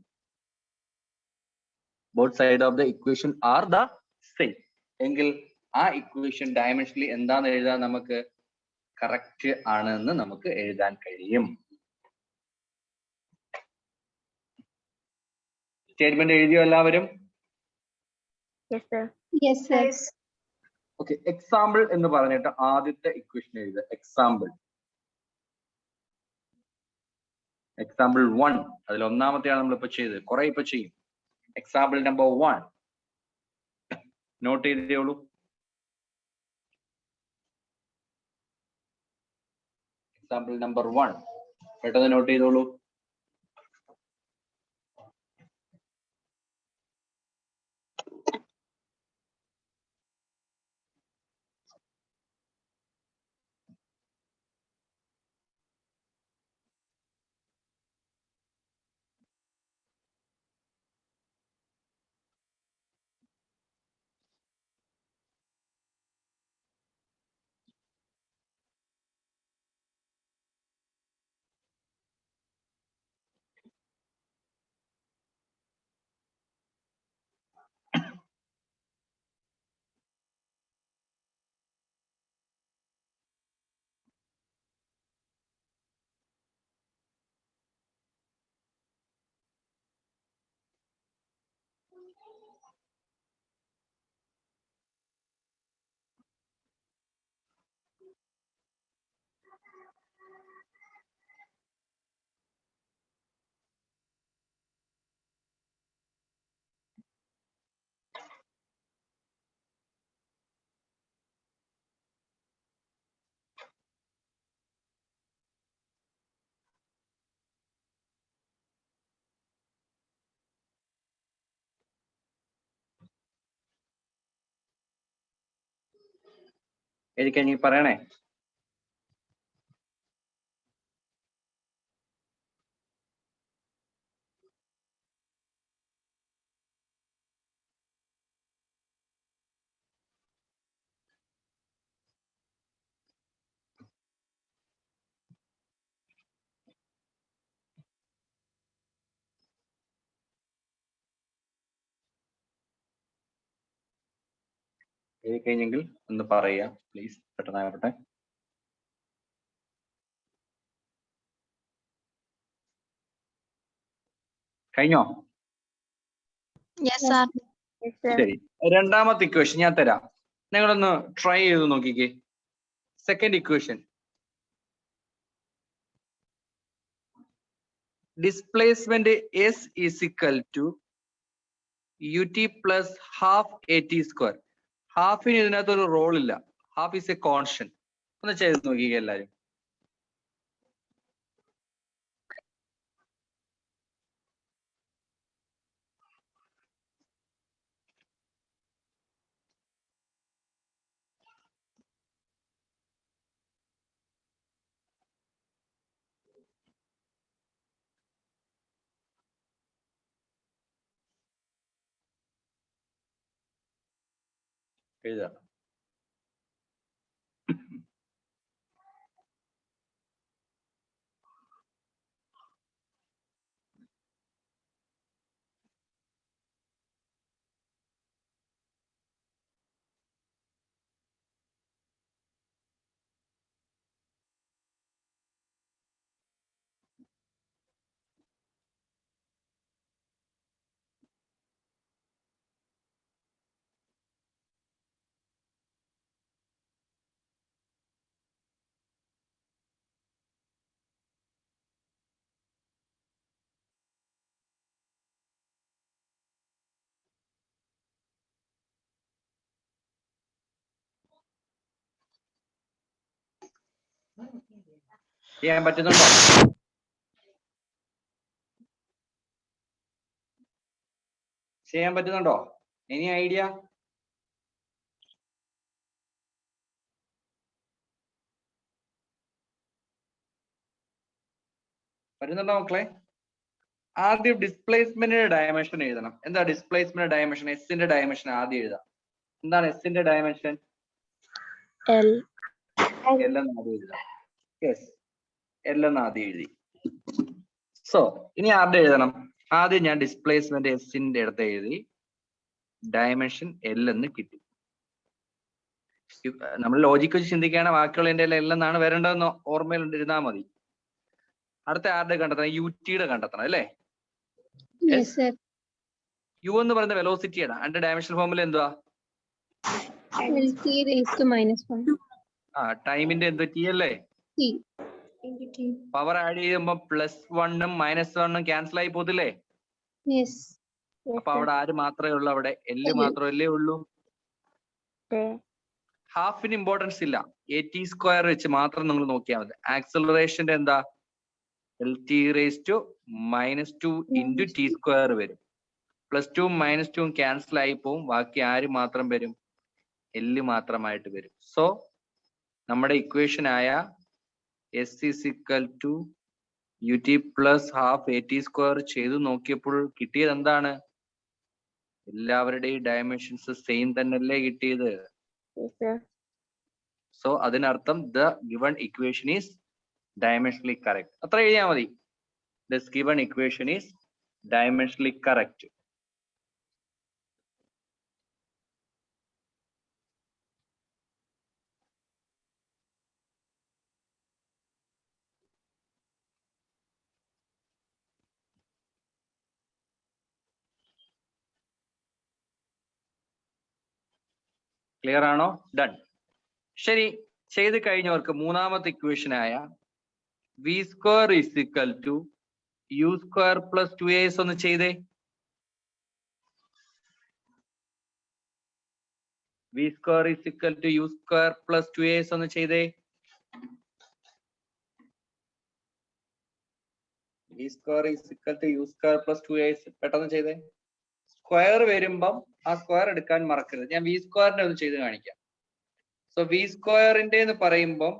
എങ്കിൽ ആ equation dimensionally എന്താന്ന് എഴുതാൻ നമുക്ക് കറക്റ്റ് ആണെന്ന് നമുക്ക് എഴുതാൻ കഴിയും. സ്റ്റേറ്റ്മെന്റ് എഴുതിയോ എല്ലാവരും? Yes, sir. ഓക്കെ, എക്സാമ്പിൾ എന്ന് പറഞ്ഞിട്ട് ആദ്യത്തെ ഇക്വേഷൻ എഴുതുക. എക്സാമ്പിൾ 1, അതിൽ ഒന്നാമത്തെയാണ് നമ്മൾ ഇപ്പൊ ചെയ്തത്. കുറെ ഇപ്പൊ ചെയ്യും. എക്സാമ്പിൾ നമ്പർ 1 നോട്ട് ചെയ്തോളൂ. എക്സാമ്പിൾ നമ്പർ 1 പെട്ടെന്ന് നോട്ട് ചെയ്തോളൂ. എനിക്ക് ഇനി പറയണേ. എഴുതി കഴിഞ്ഞെങ്കിൽ ഒന്ന് പറയുക പ്ലീസ്, പെട്ടെന്നാകട്ടെ. കഴിഞ്ഞോ? Yes, sir. Yes, sir. ശരി, രണ്ടാമത്തെ ഇക്വേഷൻ ഞാൻ തരാം, നിങ്ങളൊന്ന് ട്രൈ ചെയ്ത് നോക്കിക്കേ. Second equation, displacement S is equal to ut plus half at square. ഹാഫിന് ഇതിനകത്ത് ഒരു റോൾ ഇല്ല, ഹാഫ് ഈസ് എ കോൺസ്റ്റന്റ്. ഒന്ന് ചെയ്ത് നോക്കിക്കേ എല്ലാരും. എഴുതാം. ചെയ്യാൻ പറ്റുന്നുണ്ടോ? ചെയ്യാൻ പറ്റുന്നുണ്ടോ? Any idea? പറ്റുന്നുണ്ടോ മക്കളെ? ആദ്യം ഡിസ്പ്ലേസ്മെന്റിന്റെ ഡയമെൻഷൻ എഴുതണം. എന്താ ഡിസ്പ്ലേസ്മെന്റ് ഡയമെൻഷൻ? എസിന്റെ ഡയമെൻഷൻ ആദ്യം എഴുതാം. എന്താണ് എസിന്റെ ഡയമെൻഷൻ? L. L എന്ന് ആദ്യം എഴുതാം. യെസ്, L എന്ന് ആദ്യം എഴുതി. സോ ഇനി ആദ്യം എഴുതണം. ആദ്യം ഞാൻ ഡിസ്പ്ലേസ്മെന്റ് എസിന്റെ അടുത്ത് എഴുതി, ഡയമെൻഷൻ L എന്ന് കിട്ടി. നമ്മൾ ലോജിക്ക് വെച്ച് ചിന്തിക്കുകയാണ്, ബാക്കിയുള്ളതിന്റെ L എന്നാണ് വരേണ്ടതെന്ന് ഓർമ്മയിലിരുന്നാൽ മതി. അടുത്ത ആരുടെ കണ്ടെത്തണം? യുടെ കണ്ടെത്തണം അല്ലേ? Yes, sir. യു എന്ന് പറയുന്ന വെലോസിറ്റിയാണ്. അതിന്റെ ഡയമെൻഷൻ ഫോർമുല എന്തുവാ? LT raised to -1. ടൈമിന്റെ എന്ത്? ടി അല്ലേ? T. പവർ ആഡ് ചെയ്യുമ്പോ +1 ഉം -1 ഉം ക്യാൻസൽ ആയി പോതില്ലേ? Yes. Yes, അപ്പൊ sir. അവിടെ ആര് മാത്രമേ ഉള്ളൂ? അവിടെ L മാത്രമല്ലേ ഉള്ളൂ. Okay. ഹാഫിന് ഇമ്പോർട്ടൻസ് ഇല്ല. AT² വെച്ച് മാത്രം നിങ്ങൾ നോക്കിയാൽ മതി. ആക്സലറേഷന്റെ എന്താ LT⁻² into T² വരും. +2 -2 ക്യാൻസൽ ആയി പോവും. ബാക്കി ആര് മാത്രം വരും? L മാത്രമായിട്ട് വരും. സോ നമ്മുടെ ഇക്വേഷൻ ആയ S is equal to UT plus half AT² ചെയ്തു നോക്കിയപ്പോൾ കിട്ടിയത് എന്താണ്? എല്ലാവരുടെയും ഡയമെൻഷൻസ് സെയിം തന്നെയല്ലേ കിട്ടിയത്? Yes, sir. സോ അതിനർത്ഥം the given equation is dimensionally correct. അത്ര എഴുതിയാൽ മതി. This given equation is dimensionally correct. Clear ആണോ? ഡൺ. ശരി, ചെയ്ത് കഴിഞ്ഞവർക്ക് മൂന്നാമത്തെ ഇക്വേഷൻ ആയ V² is equal to U² plus 2AS ഒന്ന് ചെയ്തേ. V² is equal to U² plus 2AS ഒന്ന് ചെയ്തേ. V² is equal to U² plus 2AS പെട്ടെന്ന് ചെയ്തേ. സ്ക്വയർ വരുമ്പം ആ സ്ക്വയർ എടുക്കാൻ മറക്കരുത്. ഞാൻ V² ഒന്ന് ചെയ്ത് കാണിക്കാം. സോ V² എന്ന് പറയുമ്പോൾ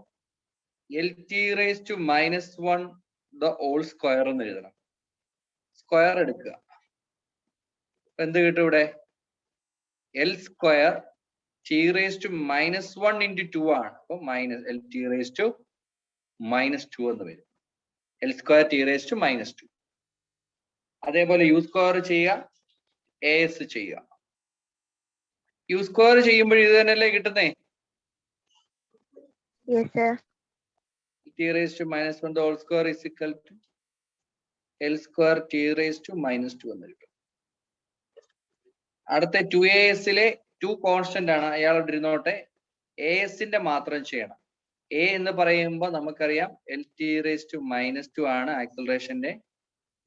LT⁻⁻1 the whole square എന്ന് എഴുതണം. സ്ക്വയർ എടുക്കുക. എന്ത് കിട്ടും ഇവിടെ? L² T⁻⁻1 into 2 ആണ്. അപ്പൊ LT⁻⁻2 എന്ന് വരും. L² T⁻⁻2. അതേപോലെ U² ചെയ്യുക, AS ചെയ്യുക. U² ചെയ്യുമ്പോൾ ഇത് തന്നെയല്ലേ കിട്ടുന്നേ? Yes, sir. T⁻⁻1 the whole square is equal to L² T⁻⁻2 എന്ന് കിട്ടും. അടുത്ത 2AS ലെ 2 കോൺസ്റ്റന്റ് ആണ്. അയാൾ ഇരുന്നോട്ടെ. AS ന്റെ മാത്രം ചെയ്യണം. A എന്ന് പറയുമ്പോൾ നമുക്കറിയാം LT⁻⁻2 ആണ് ആക്സലറേഷന്റെ.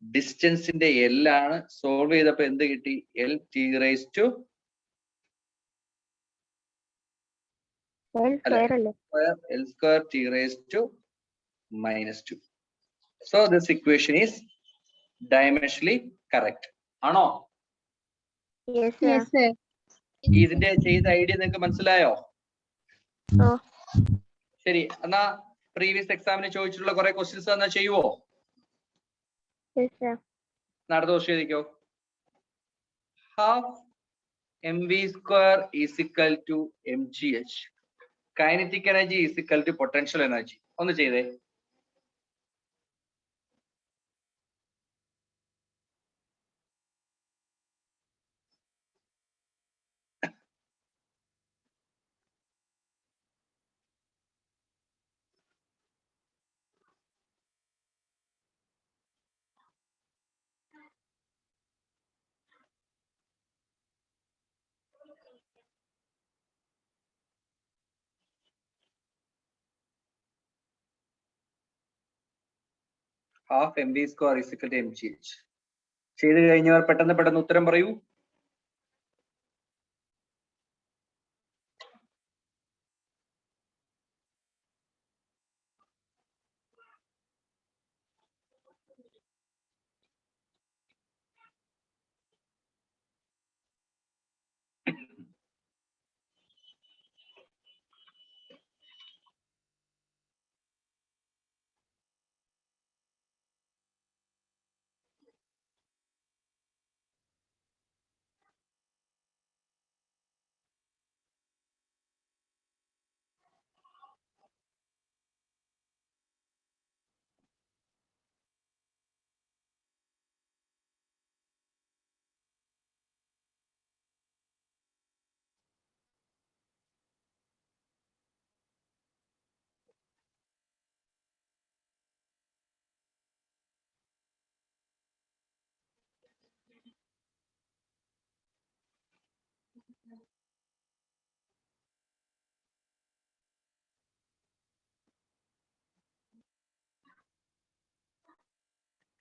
ഡിസ്റ്റൻസിന്റെ L ആണ്. സോൾവ് ചെയ്തപ്പോ എന്ത് കിട്ടി? LT⁻⁻2 L² T⁻⁻2. So this equation is dimensionally correct. ആണോ? Yes, sir. Yes, sir. ഇതിന്റെ ചെയ്ത ഐഡിയ നിങ്ങൾക്ക് മനസ്സിലായോ? Oh, ശരി, എന്നാ പ്രീവിയസ് എക്സാമിന് ചോദിച്ചിട്ടുള്ള കുറെ ക്വസ്റ്റ്യൻസ് എന്നാ ചെയ്യുവോ? yes, sir. അടുത്ത ക്വസ്റ്റ്യൻ എഴുതിക്കോ. Half mv² is equal to mgh. Kinetic energy is equal to potential energy. ഒന്ന് ചെയ്തേ. Half mv² is equal to mgh. ചെയ്ത് കഴിഞ്ഞവർ പെട്ടെന്ന് ഉത്തരം പറയൂ.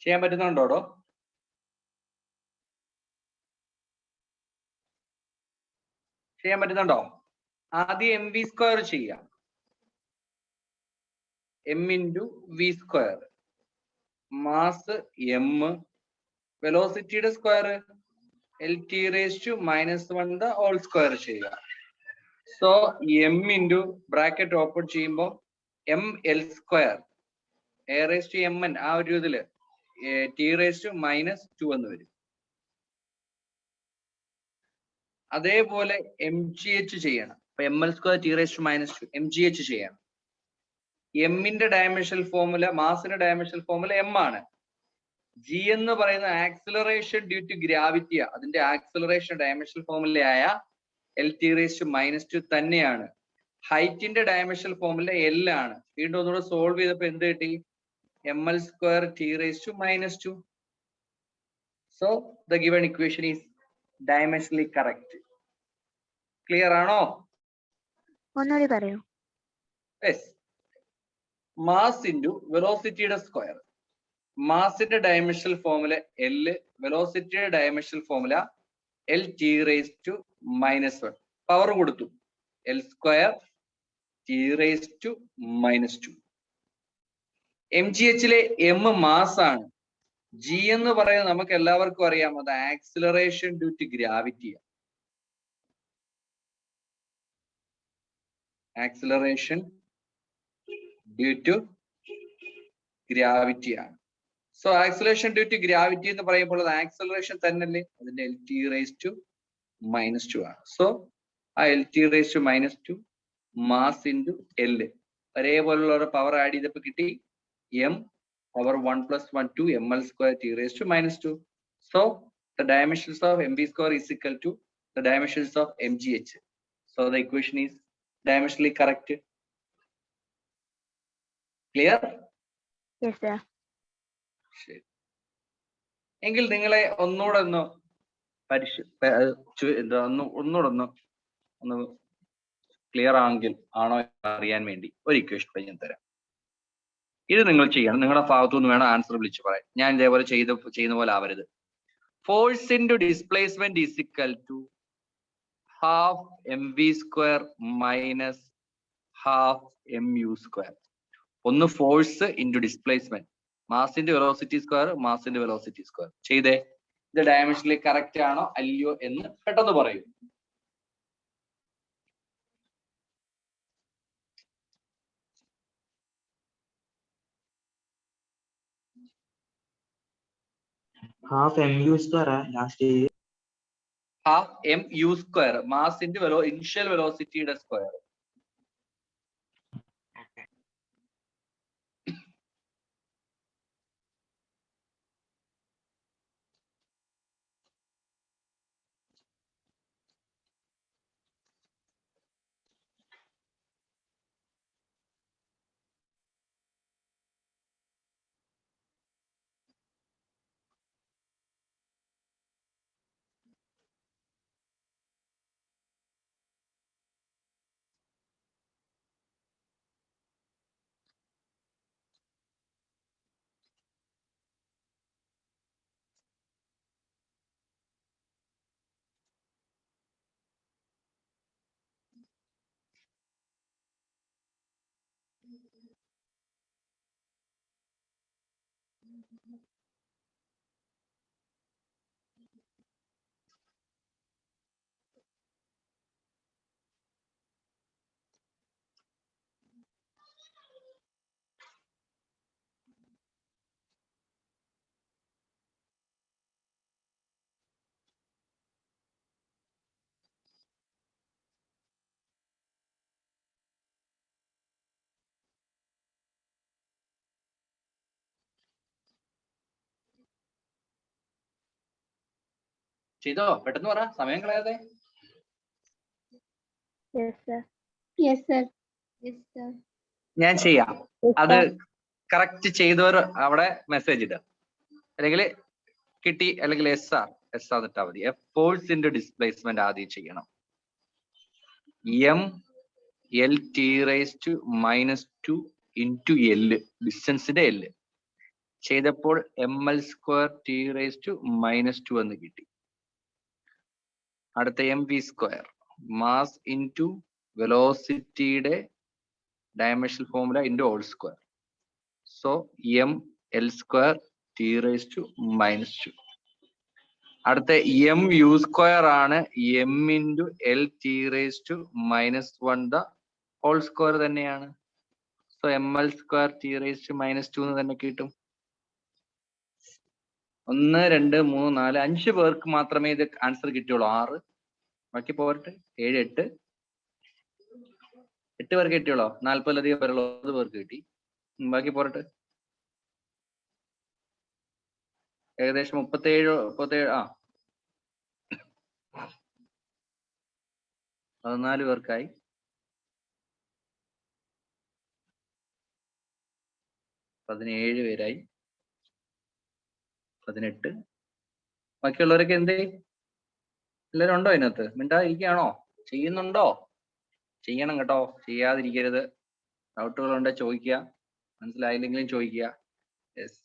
ചെയ്യാൻ പറ്റുന്നുണ്ടോടോ? ചെയ്യാൻ പറ്റുന്നുണ്ടോ? ആദ്യം എം വി സ്ക്വയർ ചെയ്യാം. M into V square, mass M, വെലോസിറ്റിയുടെ square L T raise to -1 the whole square ചെയ്യുക. So M into bracket open ചെയ്യുമ്പോൾ M L square A raise to M N ആ ഒരു ഇതില് ടി റേസ് ടു -2 എന്ന് വരും. അതേപോലെ എം ജി എച്ച് ചെയ്യണം. അപ്പൊ M L square T raise to -2 M G H ചെയ്യണം. എമ്മിന്റെ ഡയമെൻഷണൽ ഫോർമുല, മാസിന്റെ ഡയമെൻഷണൽ ഫോർമുല എം ആണ്. ജി എന്ന് പറയുന്ന ആക്സിലറേഷൻ ഡ്യൂ ടു ഗ്രാവിറ്റി, അതിന്റെ ആക്സിലറേഷൻ ഡയമെൻഷണൽ ഫോർമുലയായ എൽ ടി റേസ് ടു -2 തന്നെയാണ്. ഹൈറ്റിന്റെ ഡയമെൻഷണൽ ഫോർമുല എൽ ആണ്. വീണ്ടും ഒന്നുകൂടെ സോൾവ് ചെയ്തപ്പോ എന്ത് കിട്ടി? M L square T raise to -2. So the given equation is dimensionally correct. Clear ആണോ? ഒന്നുകൂടി പറയൂ. യെസ്. മാസ് ഇൻറ്റു വെലോസിറ്റിയുടെ സ്ക്വയർ, മാസിന്റെ ഡയമെൻഷണൽ ഫോർമുല എൽ, വെലോസിറ്റിയുടെ dimensional formula L T raise to -1. Power കൊടുത്തു, L square T raise to -2. M G എച്ചിലെ M mass ആണ്. G എന്ന് പറയുന്നത് നമുക്ക് എല്ലാവർക്കും അറിയാം, അത് acceleration due to gravity. Acceleration due to gravity ആണ്. So acceleration due to gravity എന്ന് പറയുമ്പോൾ അത് ആക്സിലറേഷൻ തന്നെയല്ലേ, അതിന്റെ എൽ ടി റേസ് ടു -2 ആണ്. സോ ആ L T raise to -2 mass into L, ഒരേപോലുള്ള ഒരു പവർ ആഡ് ചെയ്തപ്പോൾ കിട്ടി M power 1 + 1 2 M L square T raise to -2. So the dimensions of M V square is equal to the dimensions of M G H. So the equation is dimensionally correct. Clear? Yes sir. ശരി. എങ്കിൽ നിങ്ങളെ ഒന്നുകൂടെ ഒന്ന് ഒന്ന് clear ആണെങ്കിൽ ആണോ അറിയാൻ വേണ്ടി ഒരു ഇക്വേഷൻ ഞാൻ തരാം. ഇത് നിങ്ങൾ ചെയ്യണം. നിങ്ങളുടെ ഭാഗത്തു നിന്ന് വേണം ആൻസർ വിളിച്ച് പറയാൻ. ഞാൻ ഇതേപോലെ ചെയ്യുന്ന പോലെ ആവരുത്. Force into displacement is equal to ½ M V square minus ½ M U square. ഒന്ന് ഫോഴ്സ് ഇൻറ്റു ഡിസ്പ്ലേസ്മെന്റ്, മാസിന്റെ വെലോസിറ്റി സ്ക്വയർ, മാസിന്റെ വെലോസിറ്റി സ്ക്വയർ ചെയ്തേ. ഇത് ഡയമെൻഷനലി കറക്റ്റ് ആണോ അല്ലയോ എന്ന് പെട്ടെന്ന് പറയൂ. ½ mu square last ½ M U square, മാസിന്റെ ഇനിഷ്യൽ വെലോസിറ്റിയുടെ സ്ക്വയർ. ചെയ്തോ, പെട്ടെന്ന് പറ, സമയം കളയാതെ. Yes sir. ഞാൻ ചെയ്യാം. അത് കറക്റ്റ് ചെയ്തവർ അവിടെ മെസ്സേജ് ഇടുക, അല്ലെങ്കിൽ കിട്ടി അല്ലെങ്കിൽ എസ് ആർ ഇട്ടാ മതി. ഫോഴ്സ് ഇൻറ്റു ഡിസ്പ്ലേസ്മെന്റ് ആദ്യം ചെയ്യണം. M L T raise to -2 into L, ഡിസ്റ്റൻസിന്റെ എൽ ചെയ്തപ്പോൾ M L square T raise to -2 എന്ന് കിട്ടി. അടുത്ത M V square, mass into വെലോസിറ്റിയുടെ dimensional formula into whole square. So M L square T raise to -2. അടുത്ത M U square ആണ് M into L T raise to -1 the whole square തന്നെയാണ്. So M L square T raise to -2 എന്ന് തന്നെ കിട്ടും. 1 2 3 4 5 പേർക്ക് മാത്രമേ ഇത് answer കിട്ടിയുള്ളൂ. 6 ബാക്കി പോരട്ടെ. 7 8 പേർക്ക് കിട്ടിയുള്ളൂ. 40-ലധികം പേരുള്ള 9 പേർക്ക് കിട്ടി. ബാക്കി പോരട്ടെ. ഏകദേശം 37 14 പേർക്കായി. 17 പേരായി. 18. ബാക്കിയുള്ളവരൊക്കെ എന്തേ? എല്ലാവരും ഉണ്ടോ ഇതിനകത്ത്? മിണ്ടാതിരിക്കുകയാണോ? ചെയ്യുന്നുണ്ടോ? ചെയ്യണം കേട്ടോ, ചെയ്യാതിരിക്കരുത്. ഡൗട്ടുകളുണ്ടെ ചോദിക്കുക, മനസ്സിലായില്ലെങ്കിലും ചോദിക്കുക. യെസ്.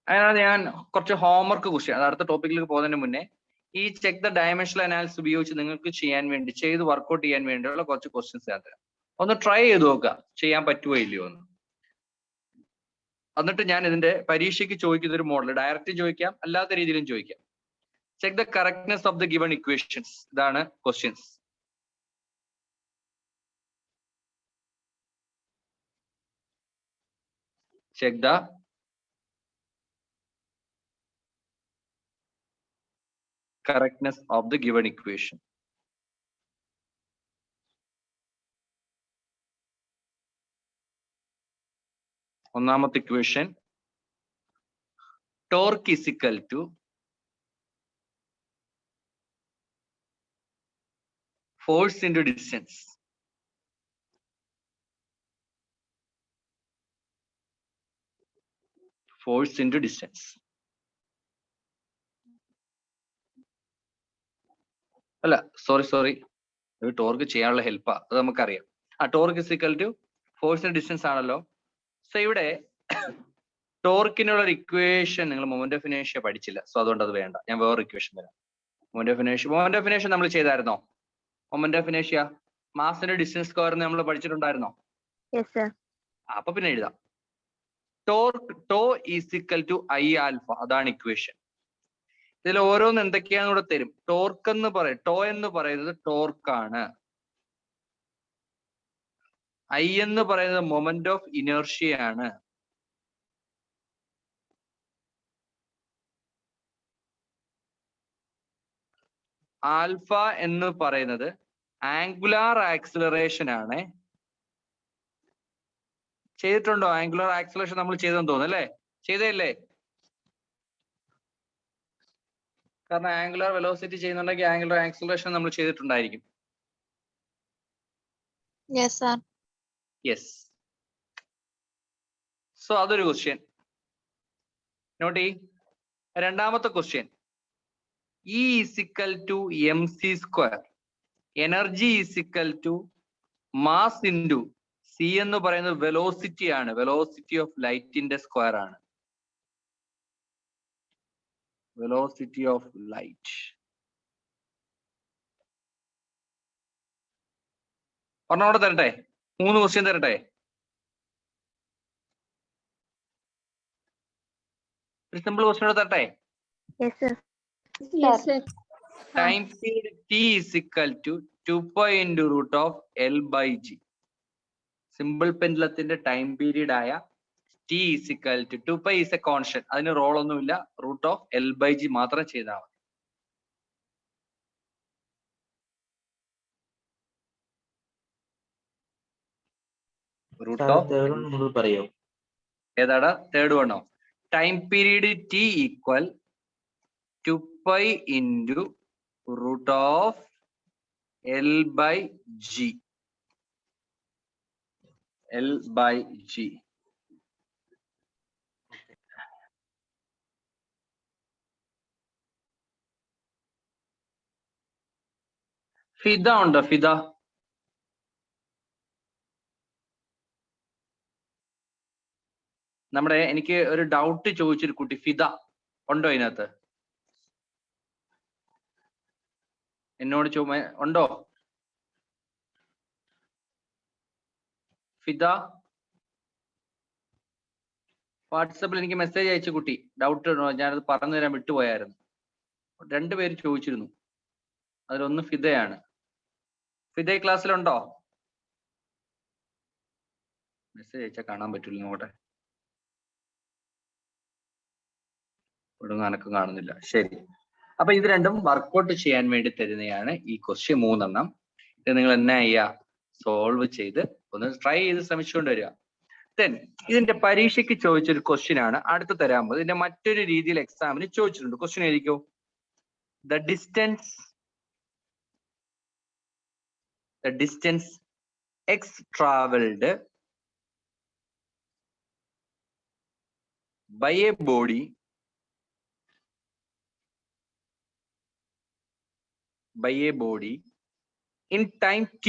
അതിനാണ് ഞാൻ കുറച്ച് ഹോംവർക്ക് ക്വസ്റ്റ്യൻ, അത് അടുത്ത ടോപ്പിക്കിലേക്ക് പോകുന്നതിന് മുന്നേ ഈ ചെക്ക് ദ ഡയമെൻഷണൽ അനാലിസിസ് ഉപയോഗിച്ച് നിങ്ങൾക്ക് ചെയ്യാൻ വേണ്ടി, ചെയ്ത് വർക്ക്ഔട്ട് ചെയ്യാൻ വേണ്ടിയുള്ള കുറച്ച് ക്വസ്റ്റ്യൻസ് ഞാൻ തരാം. ഒന്ന് ട്രൈ ചെയ്ത് നോക്കുക, ചെയ്യാൻ പറ്റുമോ ഇല്ലയോ എന്ന്. എന്നിട്ട് ഞാൻ ഇതിന്റെ പരീക്ഷയ്ക്ക് ചോദിക്കുന്ന ഒരു മോഡൽ ഡയറക്റ്റ് ചോദിക്കാം, അല്ലാത്ത രീതിയിലും ചോദിക്കാം. Check the correctness of the given equations. ഇതാണ് questions. Check the correctness of the given equation. ഒന്നാമത്തെ equation, torque is equal to force into distance. Force into distance. അല്ല സോറി, ടോർക്ക് ചെയ്യാനുള്ള ഹെൽപ്പാ, അത് നമുക്കറിയാം. ടോർക്ക് ഇസ് ഈക്വൽ ടു ഫോഴ്സിന്റെ distance ആണല്ലോ. So ഇവിടെ ടോർക്കിനുള്ള ഒരു ഇക്വേഷൻ നിങ്ങൾ മൊമെന്റ് ഓഫ് ഇനേഷ്യ പഠിച്ചില്ല, സോ അതുകൊണ്ട് അത് വേണ്ട. ഞാൻ വേറൊരു ഇക്വേഷൻ തരാം. മൊമെന്റ് ഓഫ് ഇനേഷ്യ നമ്മൾ ചെയ്തായിരുന്നോ? മൊമെന്റ് ഓഫ് ഇനേഷ്യ മാസിന്റെ ഡിസ്റ്റൻസ് സ്ക്വയർ നമ്മൾ പഠിച്ചിട്ടുണ്ടായിരുന്നോ? അപ്പൊ പിന്നെ എഴുതാം. Torque tau is equal to I alpha, അതാണ് ഇക്വേഷൻ. ഇതിൽ ഓരോന്ന് എന്തൊക്കെയാന്ന് കൂടെ തരും. ടോർക്ക് എന്ന് പറയും, ടോ എന്ന് പറയുന്നത് ടോർക്കാണ്. ഐ എന്ന് പറയുന്നത് മൊമെന്റ് ഓഫ് ഇനേർഷ്യയാണ്. ആൽഫ എന്ന് പറയുന്നത് ആംഗുലാർ ആക്സിലറേഷൻ ആണ്. ചെയ്തിട്ടുണ്ടോ? ആംഗുലാർ ആക്സിലറേഷൻ നമ്മൾ ചെയ്തെന്ന് തോന്നുന്നു അല്ലേ? ചെയ്തല്ലേ? കാരണം ആംഗുലാർ വെലോസിറ്റി ചെയ്യുന്നുണ്ടെങ്കിൽ ആംഗുലാർ ആക്സിലറേഷൻ നമ്മൾ ചെയ്തിട്ടുണ്ടായിരിക്കും. യെസ്. സോ അതൊരു ക്വസ്റ്റ്യൻ നോട്ട് ചെയ്. രണ്ടാമത്തെ question, E is equal to mc square. Energy is equal to mass into C എന്ന് പറയുന്നത് വെലോസിറ്റി ആണ്. വെലോസിറ്റി ഓഫ് ലൈറ്റിന്റെ സ്ക്വയർ ആണ്. Velocity of light. ഒന്നോടെ തരട്ടെ? 3 ക്വസ്റ്റ്യൻ തരട്ടെ? ഒരു സിമ്പിൾ ക്വസ്റ്റ്യൻ തരട്ടെ? Time period t is equal to 2 pi into root of L by G. Simple പെൻഡുലത്തിന്റെ ടൈം പീരീഡ് ആയ t is equal to 2 pi is a constant. അതിന് role ഒന്നുമില്ല, root of L by G മാത്രം ചെയ്താൽ മതി. Root of പറയോ? ഏതാടാ third വണ്ണോ? Time period t equal 2 pi into root of L by G. L by G. Fida ഉണ്ടോ? ഫിദ നമ്മുടെ, എനിക്ക് ഒരു ഡൗട്ട് ചോദിച്ചൊരു കുട്ടി ഫിദ ഉണ്ടോ ഇതിനകത്ത്? എന്നോട് ഉണ്ടോ? ഫിദ വാട്സപ്പിൽ എനിക്ക് മെസ്സേജ് അയച്ചു കുട്ടി, ഡൗട്ട് ഉണ്ടോ? ഞാനത് പറഞ്ഞു തരാൻ വിട്ടുപോയായിരുന്നു. 2 പേര് ചോദിച്ചിരുന്നു, അതിലൊന്ന് ഫിദയാണ്. ഫിദ ക്ലാസ്സിലുണ്ടോ? മെസ്സേജ് അയച്ചാൽ കാണാൻ പറ്റില്ല, നോട്ടെ. ഇവിടെ അനക്കം കാണുന്നില്ല. ശരി, അപ്പൊ ഇത് രണ്ടും വർക്കൗട്ട് ചെയ്യാൻ വേണ്ടി തരുന്നതാണ് ഈ ക്വസ്റ്റ്യൻ 3 ഇത് നിങ്ങൾ എന്നാ ചെയ്യുക? സോൾവ് ചെയ്ത് ഒന്ന് ട്രൈ ചെയ്ത് ശ്രമിച്ചുകൊണ്ട് വരിക. ദെൻ ഇതിന്റെ പരീക്ഷയ്ക്ക് ചോദിച്ചൊരു ക്വസ്റ്റ്യൻ ആണ് അടുത്ത് തരാൻ പോകുന്നത്. ഇതിന്റെ മറ്റൊരു രീതിയിൽ എക്സാമിന് ചോദിച്ചിട്ടുണ്ട്. ക്വസ്റ്റ്യൻ എഴുതിക്കോ. The distance x traveled by a body in time t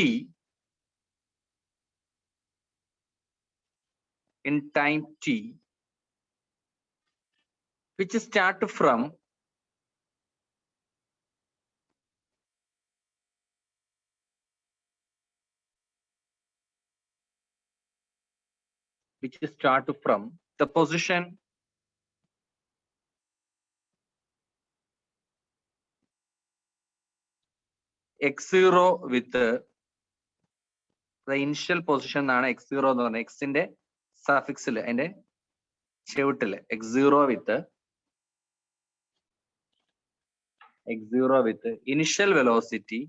which start from the position x0 with the initial position ആണ് x0 എന്ന് പറഞ്ഞാൽ x-ന്റെ സഫിക്സിൽ അതിന്റെ ചുവട്ടില് x0 with initial velocity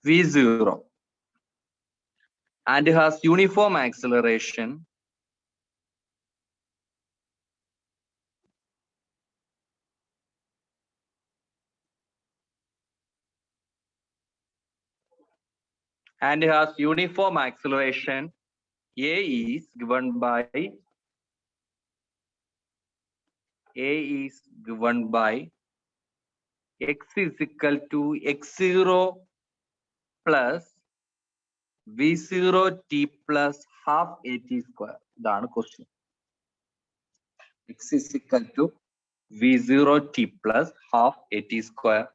v0 and has uniform acceleration A is given by x is equal to x0 plus v0 t plus half at square. ഇതാണ് question. x is equal to v0 t plus half at square.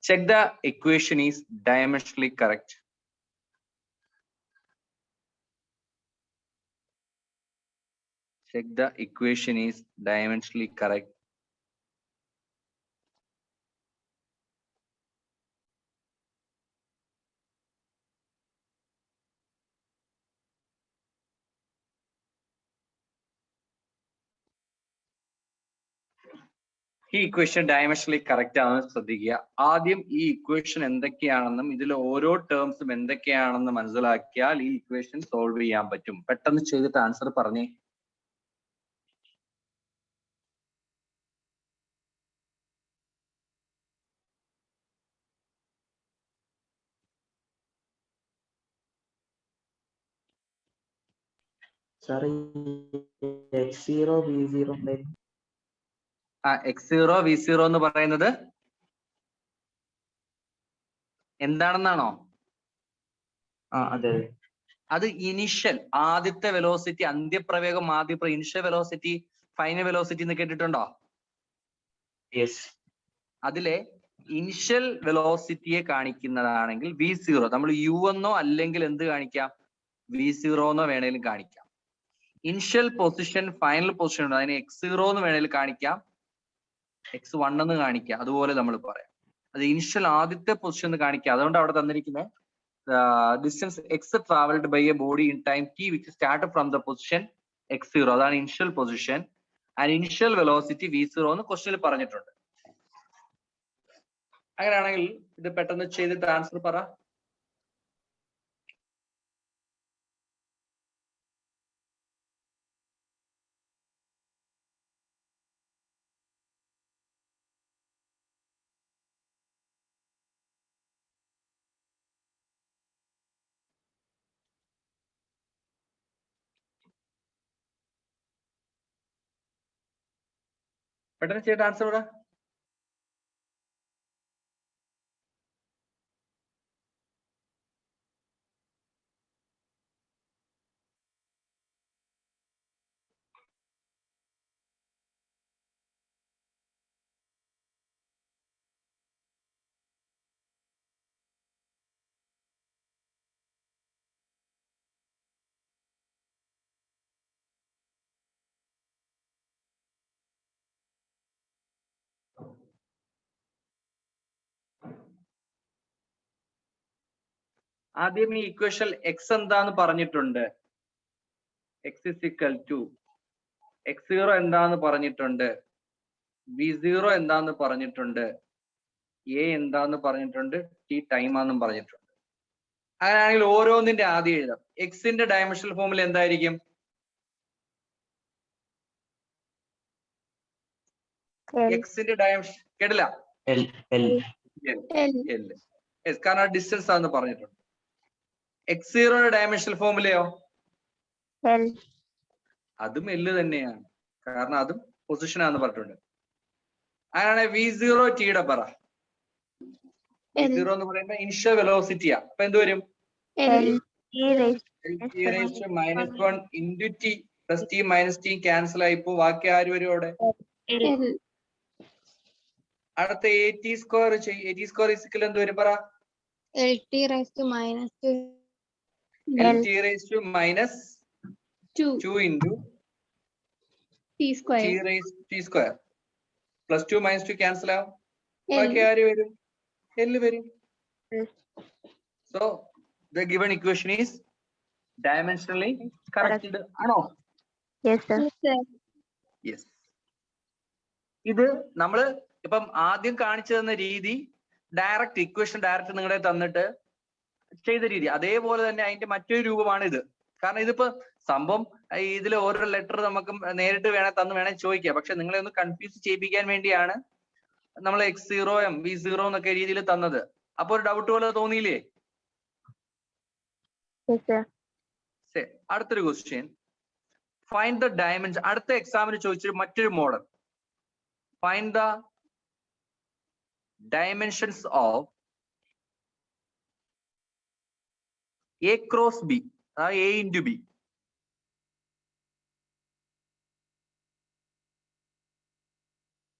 Check the equation is dimensionally correct. ഈ equation dimensionally correct ആണെന്ന് ശ്രദ്ധിക്കുക. ആദ്യം ഈ equation എന്തൊക്കെയാണെന്നും ഇതിൽ ഓരോ ടേംസും എന്തൊക്കെയാണെന്ന് മനസ്സിലാക്കിയാൽ ഈ ഇക്വേഷൻ സോൾവ് ചെയ്യാൻ പറ്റും. പെട്ടെന്ന് ചെയ്തിട്ട് ആൻസർ പറഞ്ഞേ. x0 v0 x0 v0 എന്ന് പറയുന്നത് എന്താണെന്നാണോ? അതെ. അത് ഇനിഷ്യൽ ആദ്യത്തെ വെലോസിറ്റി, അന്ത്യപ്രവേഗം ഇനിഷ്യൽ വെലോസിറ്റി, ഫൈനൽ വെലോസിറ്റി എന്ന് കേട്ടിട്ടുണ്ടോ? യെസ്. അതിലെ ഇനിഷ്യൽ വെലോസിറ്റിയെ കാണിക്കുന്നതാണെങ്കിൽ v0 നമ്മൾ u എന്നോ അല്ലെങ്കിൽ എന്ത് കാണിക്കാം, v0 എന്നോ വേണേലും കാണിക്കാം. ഇനിഷ്യൽ പൊസിഷൻ, ഫൈനൽ പൊസിഷൻ ഉണ്ട്, അതിനെ x0 എന്ന് വേണേലും കാണിക്കാം, x1 എന്ന് കാണിക്കാം. അതുപോലെ നമ്മൾ പറയാം അത് ഇനിഷ്യൽ ആദ്യത്തെ പൊസിഷൻ എന്ന് കാണിക്കാം. അതുകൊണ്ട് അവിടെ തന്നിരിക്കുന്നത് distance x traveled by a body in time t which started from the position x0, അതാണ് initial position, and initial velocity v0 എന്ന് ക്വസ്റ്റ്യനിൽ പറഞ്ഞിട്ടുണ്ട്. അങ്ങനെയാണെങ്കിൽ ഇത് പെട്ടെന്ന് ചെയ്തിട്ട് ആൻസർ പറ. പെട്ടെന്ന് ചെയ്തിട്ട് ആൻസർ പറ. ആദ്യം ഈ ഇക്വേഷൻ എക്സ് എന്താന്ന് പറഞ്ഞിട്ടുണ്ട്. X is equal to x0 എന്താന്ന് പറഞ്ഞിട്ടുണ്ട്, v0 എന്താന്ന് പറഞ്ഞിട്ടുണ്ട്, a എന്താന്ന് പറഞ്ഞിട്ടുണ്ട്, t ടൈം ആണെന്നും പറഞ്ഞിട്ടുണ്ട്. അങ്ങനെയാണെങ്കിൽ ഓരോന്നിന്റെ ആദ്യം എഴുതാം. എക്സിന്റെ ഡയമെൻഷണൽ ഫോമിൽ എന്തായിരിക്കും? എക്സിന്റെ ഡയമെൻഷൻ കേട്ടില്ല. L കാരണം ഡിസ്റ്റൻസ് ആണെന്ന് പറഞ്ഞിട്ടുണ്ട്. x0 ഡയമെൻഷണൽ ഫോമിലെയോ അതും എല്ല് തന്നെയാണ്, കാരണം അതും പൊസിഷൻ ആണെന്ന് പറഞ്ഞിട്ടുണ്ട്. അങ്ങനെയാണെങ്കിൽ v0 ടിയുടെ പറ. v0 എന്ന് പറയുമ്പോൾ ഇനിഷ്യൽ വെലോസിറ്റിയാ. അപ്പൊ എന്ത് വരും? -1 into t plus t minus t cancel ആയിപ്പോ ബാക്കി ആര് വരും അവിടെ? അടുത്ത at സ്ക്വയർ ചെയ്യും. at സ്ക്വയർ ഇസിക്കൽ എന്ത് വരും പറ? lt raised to minus 2 lt raised to minus 2 into t square t raised t square plus 2 minus 2 cancel ആവും. ബാക്കി ആര് വരും? l വരും. So the given equation is dimensionally corrected. ആണോ? Yes. ഇത് നമ്മള് ഇപ്പം ആദ്യം കാണിച്ചു തന്ന രീതി ഡയറക്റ്റ് ഇക്വേഷൻ ഡയറക്റ്റ് നിങ്ങളെ തന്നിട്ട് ചെയ്ത രീതി, അതേപോലെ തന്നെ അതിന്റെ മറ്റൊരു രൂപമാണ് ഇത്. കാരണം ഇതിപ്പോ സംഭവം ഇതിൽ ഓരോ ലെറ്റർ നമുക്ക് നേരിട്ട് വേണേ ചോദിക്കാം. പക്ഷെ നിങ്ങളെ ഒന്ന് കൺഫ്യൂസ് ചെയ്യിപ്പിക്കാൻ വേണ്ടിയാണ് നമ്മൾ x0 v0 എന്നൊക്കെ രീതിയിൽ തന്നത്. അപ്പൊ ഒരു ഡൗട്ട് പോലെ തോന്നിയില്ലേ? അടുത്തൊരു ക്വസ്റ്റ്യൻ, ഫൈൻഡ് ദ ഡയമെൻഷൻ. അടുത്ത എക്സാമിന് ചോദിച്ചൊരു മറ്റൊരു model. Find the dimensions of a cross b, a into b.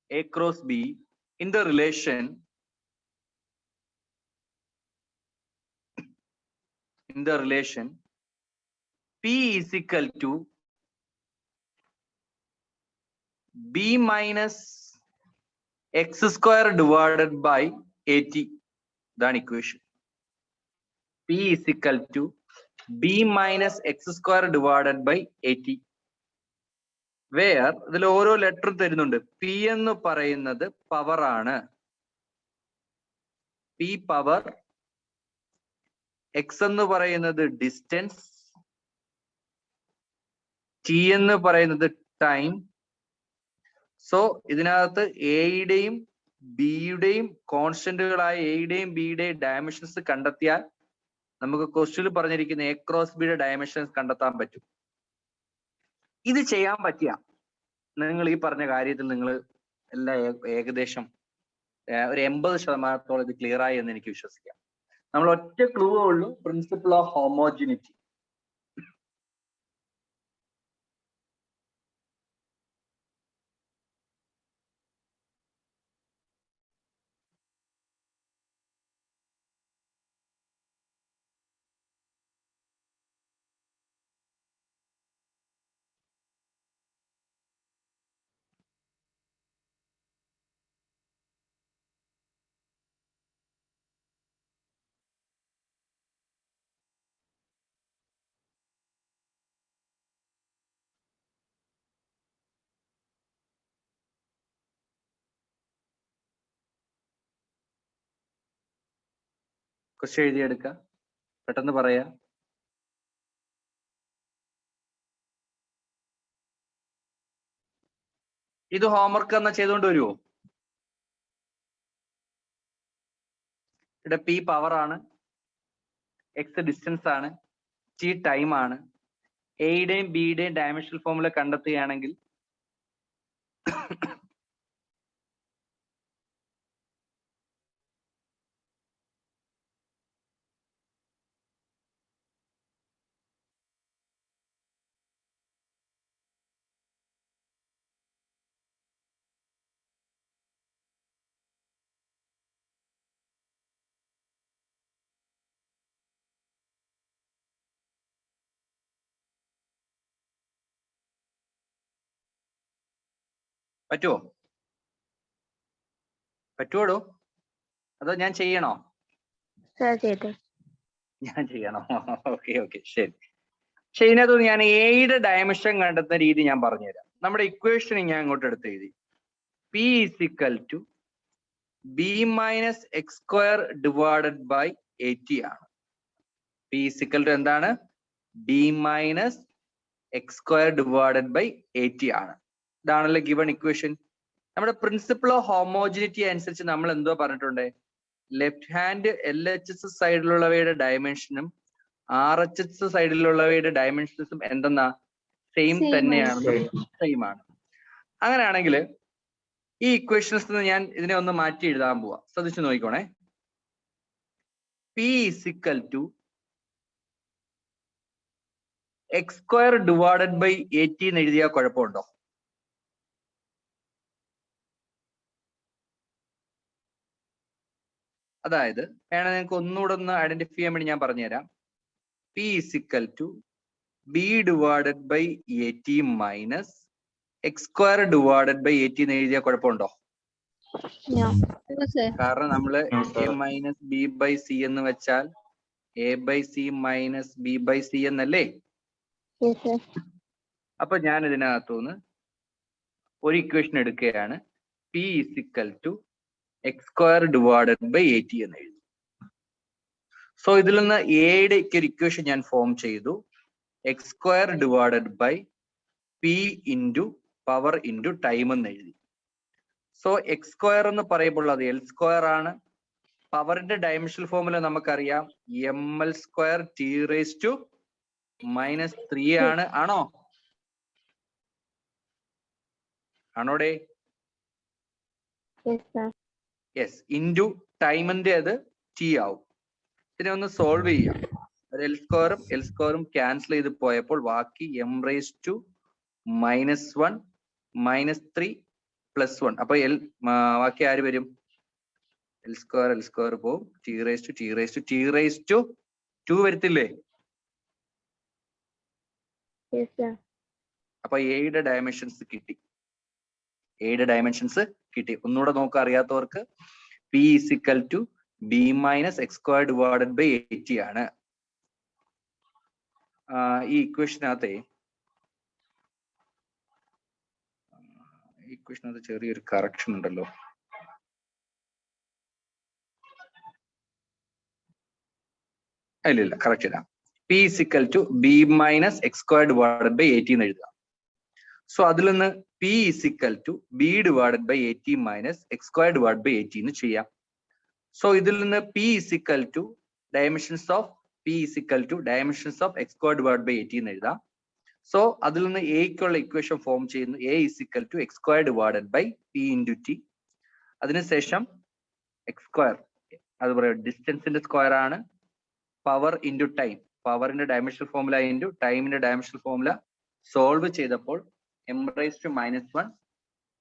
A cross b in the relation p is equal to b minus x square divided by at. ഇതാണ് equation. p is equal to b minus x square divided by at. Where ഇതിൽ ഓരോ letter തരുന്നുണ്ട്. p എന്ന് പറയുന്നത് power ആണ്, p power. x എന്ന് പറയുന്നത് distance, t എന്ന് പറയുന്നത് ടൈം. സോ ഇതിനകത്ത് എയുടെയും ബിയുടെയും കോൺസ്റ്റന്റുകളായ എയുടെയും ബിയുടെയും ഡയമെൻഷൻസ് കണ്ടെത്തിയാൽ നമുക്ക് ക്വസ്റ്റ്യനിൽ പറഞ്ഞിരിക്കുന്ന എ ക്രോസ് ബിയുടെ ഡയമെൻഷൻസ് കണ്ടെത്താൻ പറ്റും. ഇത് ചെയ്യാൻ പറ്റിയ നിങ്ങൾ ഈ പറഞ്ഞ കാര്യത്തിൽ നിങ്ങൾ എല്ലാം ഏകദേശം ഒരു 80% ഇത് ക്ലിയർ ആയി എന്ന് എനിക്ക് വിശ്വസിക്കാം. നമ്മൾ ഒറ്റ ക്ലൂ ഉള്ളൂ, പ്രിൻസിപ്പിൾ ഓഫ് ഹോമോജിനിറ്റി. ക്വസ്റ്റ്യൻ എഴുതിയെടുക്കുക, പെട്ടെന്ന് പറയാ. ഇത് ഹോംവർക്ക് എന്നാ ചെയ്തുകൊണ്ട് വരുമോ? ഇവിടെ p പവർ ആണ്, x ഡിസ്റ്റൻസ് ആണ്, t ടൈം ആണ്. എയുടെയും ബിയുടെയും ഡയമെൻഷണൽ ഫോമുല കണ്ടെത്തുകയാണെങ്കിൽ പറ്റുവോടോ? അതോ ഞാൻ ചെയ്യണോ? ഞാൻ ചെയ്യണോ? ഓക്കെ ഓക്കെ ശരി. പക്ഷെ ഇതിനകത്ത് ഞാൻ എയുടെ ഡയമെൻഷൻ കണ്ടെത്തുന്ന രീതി ഞാൻ പറഞ്ഞുതരാം. നമ്മുടെ ഇക്വേഷൻ ഞാൻ അങ്ങോട്ട് എടുത്ത് എഴുതി. P is equal to B minus X square divided by 80 ആണ്. പി ഈസ് ഇക്വൽ ടു എന്താണ്? B minus X square divided by 80 ആണ്. ഇതാണല്ലോ ഗിവൺ ഇക്വേഷൻ. നമ്മുടെ പ്രിൻസിപ്പിൾ ഓഫ് ഹോമോജിനിറ്റി അനുസരിച്ച് നമ്മൾ എന്തോ പറഞ്ഞിട്ടുണ്ട്? ലെഫ്റ്റ് ഹാൻഡ് LHS സൈഡിലുള്ളവയുടെ ഡയമെൻഷനും RHS സൈഡിലുള്ളവയുടെ ഡയമെൻഷൻസും എന്തെന്നാ? സെയിം തന്നെയാണ്, സെയിം ആണ്. അങ്ങനെയാണെങ്കിൽ ഈ ഇക്വേഷൻസ് നിന്ന് ഞാൻ ഇതിനെ ഒന്ന് മാറ്റി എഴുതാൻ പോവാ. ശ്രദ്ധിച്ചു നോക്കിക്കോണേ. P is equal to X square divided by 80 എന്ന് എഴുതിയാൽ കുഴപ്പമുണ്ടോ? അതായത് വേണം നിങ്ങൾക്ക് ഒന്നുകൂടെ ഒന്ന് ഐഡന്റിഫൈ ചെയ്യാൻ വേണ്ടി ഞാൻ പറഞ്ഞുതരാം. P is equal to B divided by 80 minus X square divided by 80 എന്ന് എഴുതിയാൽ കുഴപ്പമുണ്ടോ? കാരണം നമ്മള് A minus B by C എന്ന് വെച്ചാൽ A by C minus B by C എന്നല്ലേ? അപ്പൊ ഞാൻ ഇതിനകത്തുനിന്ന് ഒരു ഇക്വേഷൻ എടുക്കുകയാണ്. P is equal to X square divided by 80 എന്ന് എഴുതി. സോ ഇതിൽ നിന്ന് എയുടെ ഒരു ഇക്വേഷൻ ഞാൻ ഫോം ചെയ്തു. X square divided by P into power into time എന്ന് എഴുതി. സോ എക്സ് സ്ക്വയർ എന്ന് പറയുമ്പോൾ അത് എൽ സ്ക്വയർ ആണ്. പവറിന്റെ ഡയമെൻഷണൽ ഫോമുല നമുക്കറിയാം, ML square T raise to -3 ആണ്. ആണോ? ആണോടെ? യെസ്. ഇൻറ്റു ടൈമിന്റെ അത് ടി ആവും. ഇതിനെ ഒന്ന് സോൾവ് ചെയ്യാം. എൽ സ്ക്വയറും ക്യാൻസൽ ചെയ്ത് പോയപ്പോൾ ബാക്കി M റേസ് ടു -1 -3 +1. അപ്പൊ ബാക്കി ആര് വരും? എൽ സ്ക്വയർ പോവും. ടി റേസ് ടു 2 വരത്തില്ലേ? അപ്പൊ എയുടെ ഡയമെൻഷൻസ് കിട്ടി. ഒന്നുകൂടെ നോക്കാൻ അറിയാത്തവർക്ക് P is equal to B minus X square divided by 80 ആണ്. ഈ ഇക്വേഷനകത്ത് ചെറിയൊരു കറക്ഷൻ ഉണ്ടല്ലോ. ഇല്ല, കറക്റ്റ് ഇല്ല. P is equal to B minus X square divided by 80 എന്ന് എഴുതാം. സോ അതിൽ നിന്ന് P is equal to B divided by 80 minus X square divide by 80 എന്ന് ചെയ്യാം. സോ ഇതിൽ നിന്ന് P is equal to dimensions of X square divide by 80 എന്ന് എഴുതാം. സോ അതിൽ നിന്ന് എക്കുള്ള ഇക്വേഷൻ ഫോം ചെയ്യുന്നു. A is equal to X square divided by P into T. അതിനുശേഷം എക്സ് സ്ക്വയർ, അത് പറയാം, ഡിസ്റ്റൻസിന്റെ സ്ക്വയർ ആണ്. പവർ ഇൻറ്റു ടൈം, പവറിന്റെ ഡയമെൻഷണൽ ഫോമുല ഇൻറ്റു ടൈമിന്റെ ഡയമെൻഷണൽ ഫോമുല സോൾവ് ചെയ്തപ്പോൾ M raise to -1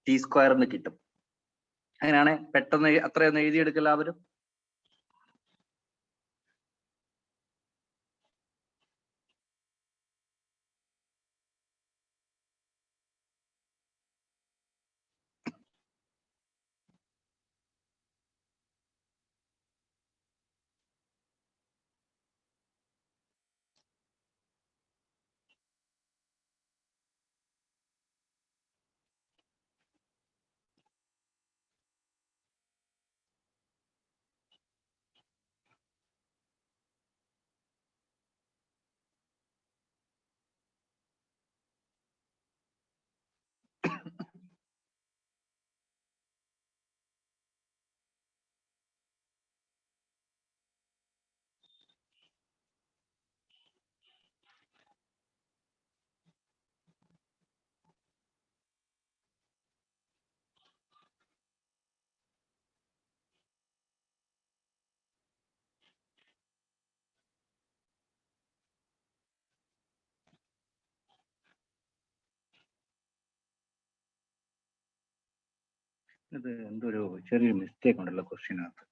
t square എന്ന് കിട്ടും. അങ്ങനെയാണ് പെട്ടെന്ന് അത്രയൊന്ന് എഴുതിയെടുക്കുക എല്ലാവരും. ഇത് എന്തൊരു ചെറിയൊരു മിസ്റ്റേക്ക് ഉണ്ടല്ലോ ക്വസ്റ്റ്യനകത്ത്.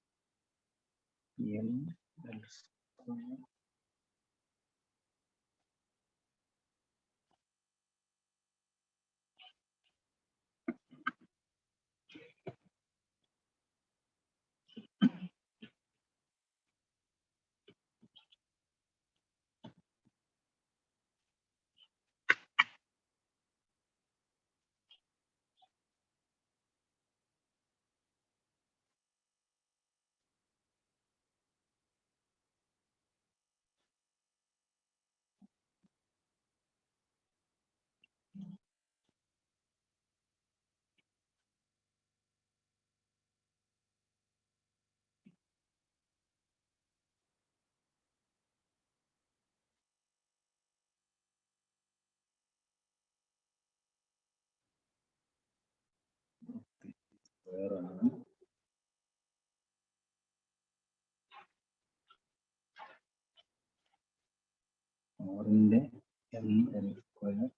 വേറാണ് ആറിന്റെ mn സ്ക്വയർ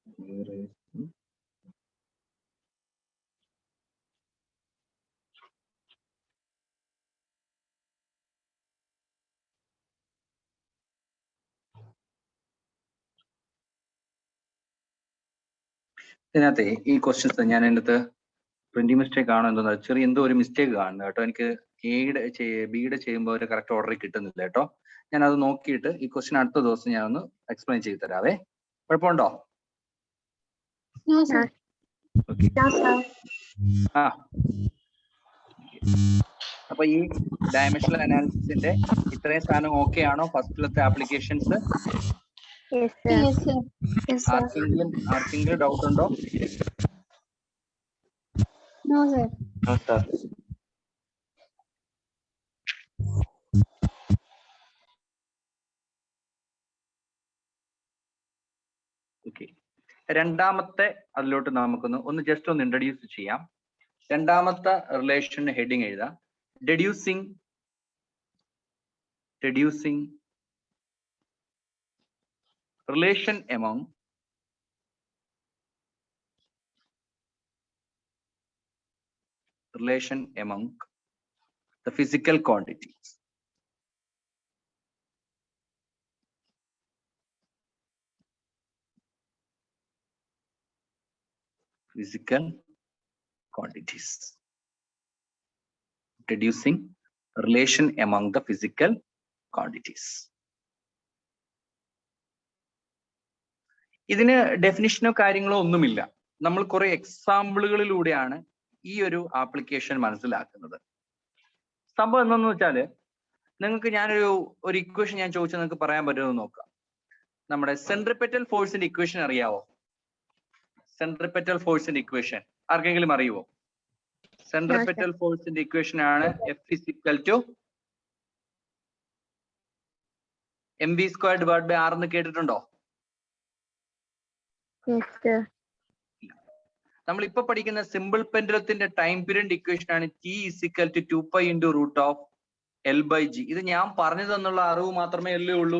ഇതിനകത്തെ ഈ ക്വസ്റ്റ്യൻസ് ഞാൻ എൻ്റെ അടുത്ത് പ്രിന്റിംഗ് മിസ്റ്റേക്ക് ആണോ എന്തോ ചെറിയ എന്തോ ഒരു മിസ്റ്റേക്ക് കാണുന്നു കേട്ടോ. എനിക്ക് ബിയുടെ ചെയ്യുമ്പോൾ ഒരു കറക്റ്റ് ഓർഡറിൽ കിട്ടുന്നില്ല കേട്ടോ. ഞാൻ അത് നോക്കിയിട്ട് ഈ ക്വസ്റ്റ്യൻ അടുത്ത ദിവസം ഞാൻ ഒന്ന് എക്സ്പ്ലെയിൻ ചെയ്ത് തരാവേ. കുഴപ്പമുണ്ടോ? ആ അപ്പൊ ഈ ഡയമെൻഷണൽ അനാലിസിസിന്റെ ഇത്രയും സാധനം ഓക്കെ ആണോ? ഫസ്റ്റിലത്തെ ആപ്ലിക്കേഷൻസ് ആർക്കെങ്കിലും ഡൗട്ട് ഉണ്ടോ? No, sir. No, sir. Okay, രണ്ടാമത്തെ അതിലോട്ട് നമുക്കൊന്ന് ജസ്റ്റ് ഒന്ന് ഇൻട്രൊഡ്യൂസ് ചെയ്യാം. രണ്ടാമത്തെ റിലേഷൻ ഹെഡിങ് എഴുതാം. deducing relation among the physical quantities. Deducing relation among the physical quantities. ഇതിന് ഡെഫിനിഷനോ കാര്യങ്ങളോ ഒന്നുമില്ല. നമ്മൾ കുറെ എക്സാമ്പിളുകളിലൂടെയാണ് ഈ ഒരു ആപ്ലിക്കേഷൻ മനസ്സിലാക്കുന്നത്. സംഭവം എന്താണെന്ന് വെച്ചാല് നിങ്ങൾക്ക് ഞാനൊരു ഇക്വേഷൻ ഞാൻ ചോദിച്ചാൽ നിങ്ങൾക്ക് പറയാൻ പറ്റുമോ നോക്കാം. നമ്മുടെ സെൻട്രിപെറ്റൽ ഫോഴ്സിന്റെ ഇക്വേഷൻ അറിയാവോ? സെൻട്രിപെറ്റൽ ഫോഴ്സിന്റെ ഇക്വേഷൻ ആർക്കെങ്കിലും അറിയുമോ? സെൻട്രിപെറ്റൽ ഫോഴ്സിന്റെ ഇക്വേഷൻ ആണ് F is equal to mv squared divided by r എന്ന് കേട്ടിട്ടുണ്ടോ? നമ്മൾ ഇപ്പൊ പഠിക്കുന്ന സിമ്പിൾ പെൻഡുലത്തിന്റെ ടൈം പീരിയഡ് ഇക്വേഷൻ ആണ് T is equal to 2 pi into root of L by G. ഇത് ഞാൻ പറഞ്ഞു തന്നുള്ള അറിവ് മാത്രമേ അല്ലേ ഉള്ളൂ?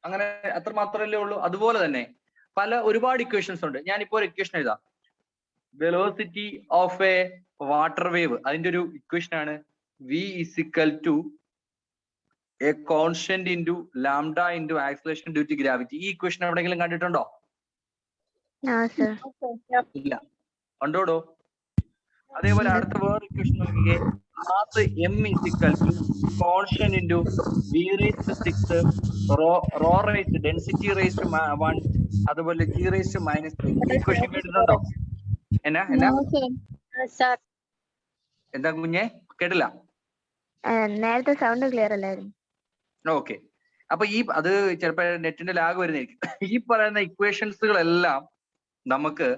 അങ്ങനെ അത്ര മാത്രമല്ലേ ഉള്ളൂ. അതുപോലെ തന്നെ ഒരുപാട് ഇക്വേഷൻസ് ഉണ്ട്. ഞാനിപ്പോ ഒരു ഇക്വേഷൻ എഴുതാം. Velocity of A water wave, അതിന്റെ ഒരു ഇക്വേഷൻ ആണ് V is equal to a constant into lambda into acceleration due to gravity. ഈ ഇക്വേഷൻ എവിടെയെങ്കിലും കണ്ടിട്ടുണ്ടോ? ഇല്ല. ഉണ്ടോടോ? അതേപോലെ അടുത്ത വേറെ ഇക്വേഷൻ നോക്കിയേ. Mass M is equal to constant into V raised to 6 rho raised density raised to 1 അതുപോലെ G raised to -3. ഈ ഇക്വേഷൻ കേട്ടിട്ടുണ്ടോ? എന്താ കുഞ്ഞെ കേട്ടില്ല? നേരത്തെ സൗണ്ട് ക്ലിയർ അല്ലായിരുന്നു. ഓക്കെ, അപ്പൊ അത് ചിലപ്പോ നെറ്റിന്റെ ലാഗ് വരുന്നതായിരിക്കും. ഈ പറയുന്ന ഇക്വേഷൻസുകളെല്ലാം നമുക്ക്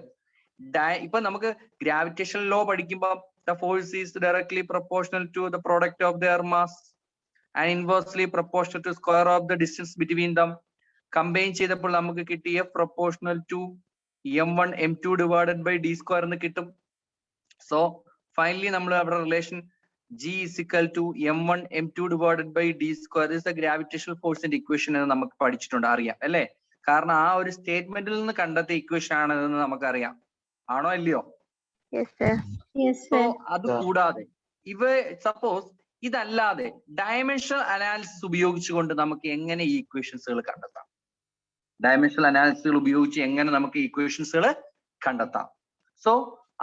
ഇപ്പൊ നമുക്ക് ഗ്രാവിറ്റേഷൻ ലോ പഠിക്കുമ്പോൾ the force is directly proportional to the product of their mass and inversely proportional to square of the distance between them. Combine ചെയ്തപ്പോൾ നമുക്ക് കിട്ടി F proportional to m1 m2 divided by d square എന്ന് കിട്ടും. So finally നമ്മൾ അവിടെ relation G is equal to m1 m2 divided by d square is the gravitational force in equation എന്ന് നമുക്ക് പഠിച്ചിട്ടുണ്ട്, അറിയാം അല്ലേ? കാരണം ആ ഒരു സ്റ്റേറ്റ്മെന്റിൽ നിന്ന് കണ്ടെത്തിയ ഇക്വേഷൻ ആണെന്ന് നമുക്കറിയാം. ആണോ അല്ലയോ? സോ അത് കൂടാതെ സപ്പോസ് ഇതല്ലാതെ ഡയമെൻഷണൽ അനാലിസിസ് ഉപയോഗിച്ചുകൊണ്ട് നമുക്ക് എങ്ങനെ ഈ ഇക്വേഷൻസുകൾ കണ്ടെത്താം? ഡയമെൻഷണൽ അനാലിസിസുകൾ ഉപയോഗിച്ച് എങ്ങനെ നമുക്ക് ഇക്വേഷൻസുകൾ കണ്ടെത്താം? സോ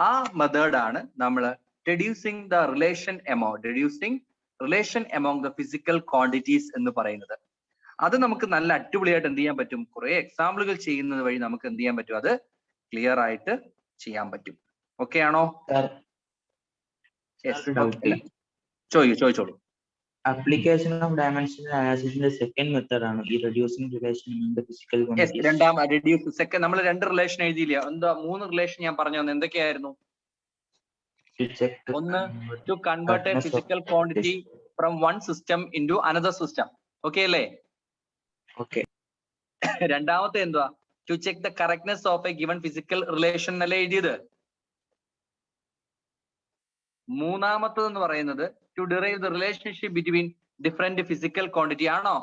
ആ മെത്തേഡ് ആണ് നമ്മൾ deducing relation among the physical quantities എന്ന് പറയുന്നത്. അത് നമുക്ക് നല്ല അടിപൊളിയായിട്ട് എന്ത് ചെയ്യാൻ പറ്റും? കുറെ എക്സാമ്പിളുകൾ ചെയ്യുന്നത് വഴി നമുക്ക് എന്ത് ചെയ്യാൻ പറ്റും? അത് ക്ലിയർ ആയിട്ട് ചെയ്യാൻ പറ്റും. ഓക്കെ ആണോ? ചോദിച്ചോളൂ. Application of dimensional analysis second method ആണ് ഈ reducing relation among the physical quantities. രണ്ടാം reduce സെക്കൻഡ് നമ്മൾ രണ്ട് റിലേഷൻ എഴുതിയില്ല, എന്താ 3 റിലേഷൻ ഞാൻ പറഞ്ഞു തന്നെ. എന്തൊക്കെയായിരുന്നു? ഒന്ന്, to convert a physical quantity from one system into another system. Okay അല്ലേ? ഓക്കെ. രണ്ടാമത്തെ എന്തുവാ? To check the correctness of a given physical relation എന്നല്ലേ എഴുതിയത്. മൂന്നാമത്തത് എന്ന് പറയുന്നത് to derive the relationship between different physical quantity ആണോ?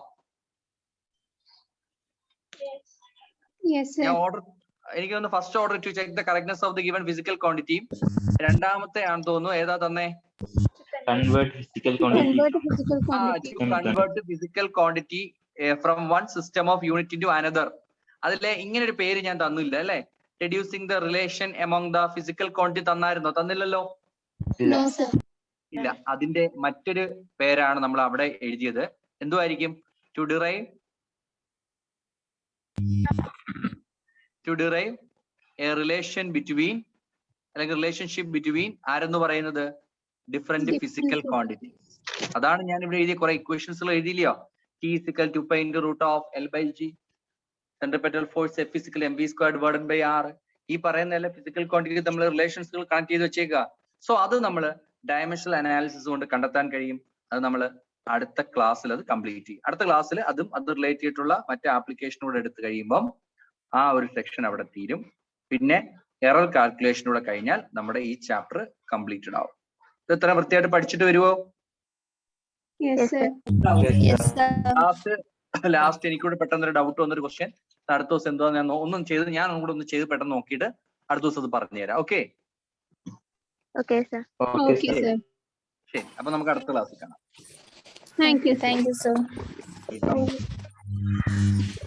ഞാൻ ഓർഡർ എനിക്ക് തോന്നുന്നു first order to check the correctness of the given physical ക്വാണ്ടിറ്റിയും രണ്ടാമത്തെ ആണെന്ന് തോന്നുന്നു. ഏതാ തന്നെ? Convert physical quantity. Convert physical quantity from one system of unit to another. അതിലെ ഇങ്ങനെ ഒരു പേര് ഞാൻ തന്നില്ല അല്ലെ? Reducing the relation among the physical quantity തന്നായിരുന്നോ? തന്നില്ലല്ലോ. ഇല്ല. അതിന്റെ മറ്റൊരു പേരാണ് നമ്മൾ അവിടെ എഴുതിയത്. എന്തുമായിരിക്കും? To derive a relation between അല്ലെങ്കിൽ റിലേഷൻഷിപ്പ് ബിറ്റ്വീൻ ആരെന്ന് പറയുന്നത്? Different physical quantity. അതാണ് ഞാൻ ഇവിടെ എഴുതിയ കുറെ ഇക്വേഷൻസുകൾ എഴുതിയില്ലയോ? T is equal to pi into root of L by G. Centripetal force F is equal to mv squared divided by R. ഈ പറയുന്ന എല്ലാ ഫിസിക്കൽ ക്വാണ്ടിറ്റി നമ്മൾ റിലേഷൻസുകൾ കണക്ട് ചെയ്ത് വെച്ചേക്കുക. സോ അത് നമ്മൾ ഡയമെൻഷണൽ അനാലിസിസ് കൊണ്ട് കണ്ടെത്താൻ കഴിയും. അത് നമ്മൾ അടുത്ത ക്ലാസ്സിൽ അത് കംപ്ലീറ്റ് ചെയ്യും. അടുത്ത ക്ലാസ്സിൽ അതും അത് റിലേറ്റ് ചെയ്തിട്ടുള്ള മറ്റു ആപ്ലിക്കേഷനോട് എടുത്ത് കഴിയുമ്പം ആ ഒരു സെക്ഷൻ അവിടെ തീരും. പിന്നെ എറർ കാൽക്കുലേഷനൂടെ കഴിഞ്ഞാൽ നമ്മുടെ ഈ ചാപ്റ്റർ കംപ്ലീറ്റഡ് ആവും. ഇത് എത്ര വൃത്തിയായിട്ട് പഠിച്ചിട്ട് വരുമോ? ലാസ്റ്റ് എനിക്കൂടെ പെട്ടെന്ന് ഒരു ഡൗട്ട് വന്നൊരു ക്വസ്റ്റ്യൻ. അടുത്ത ദിവസം എന്തോ ഞാൻ ഞാൻ കൂടെ ഒന്ന് ചെയ്ത് പെട്ടെന്ന് നോക്കിയിട്ട് അടുത്ത ദിവസം അത് പറഞ്ഞുതരാം. ഓക്കെ ശരി. അപ്പൊ നമുക്ക് അടുത്ത ക്ലാസ്സിൽ കാണാം. Thank you, sir.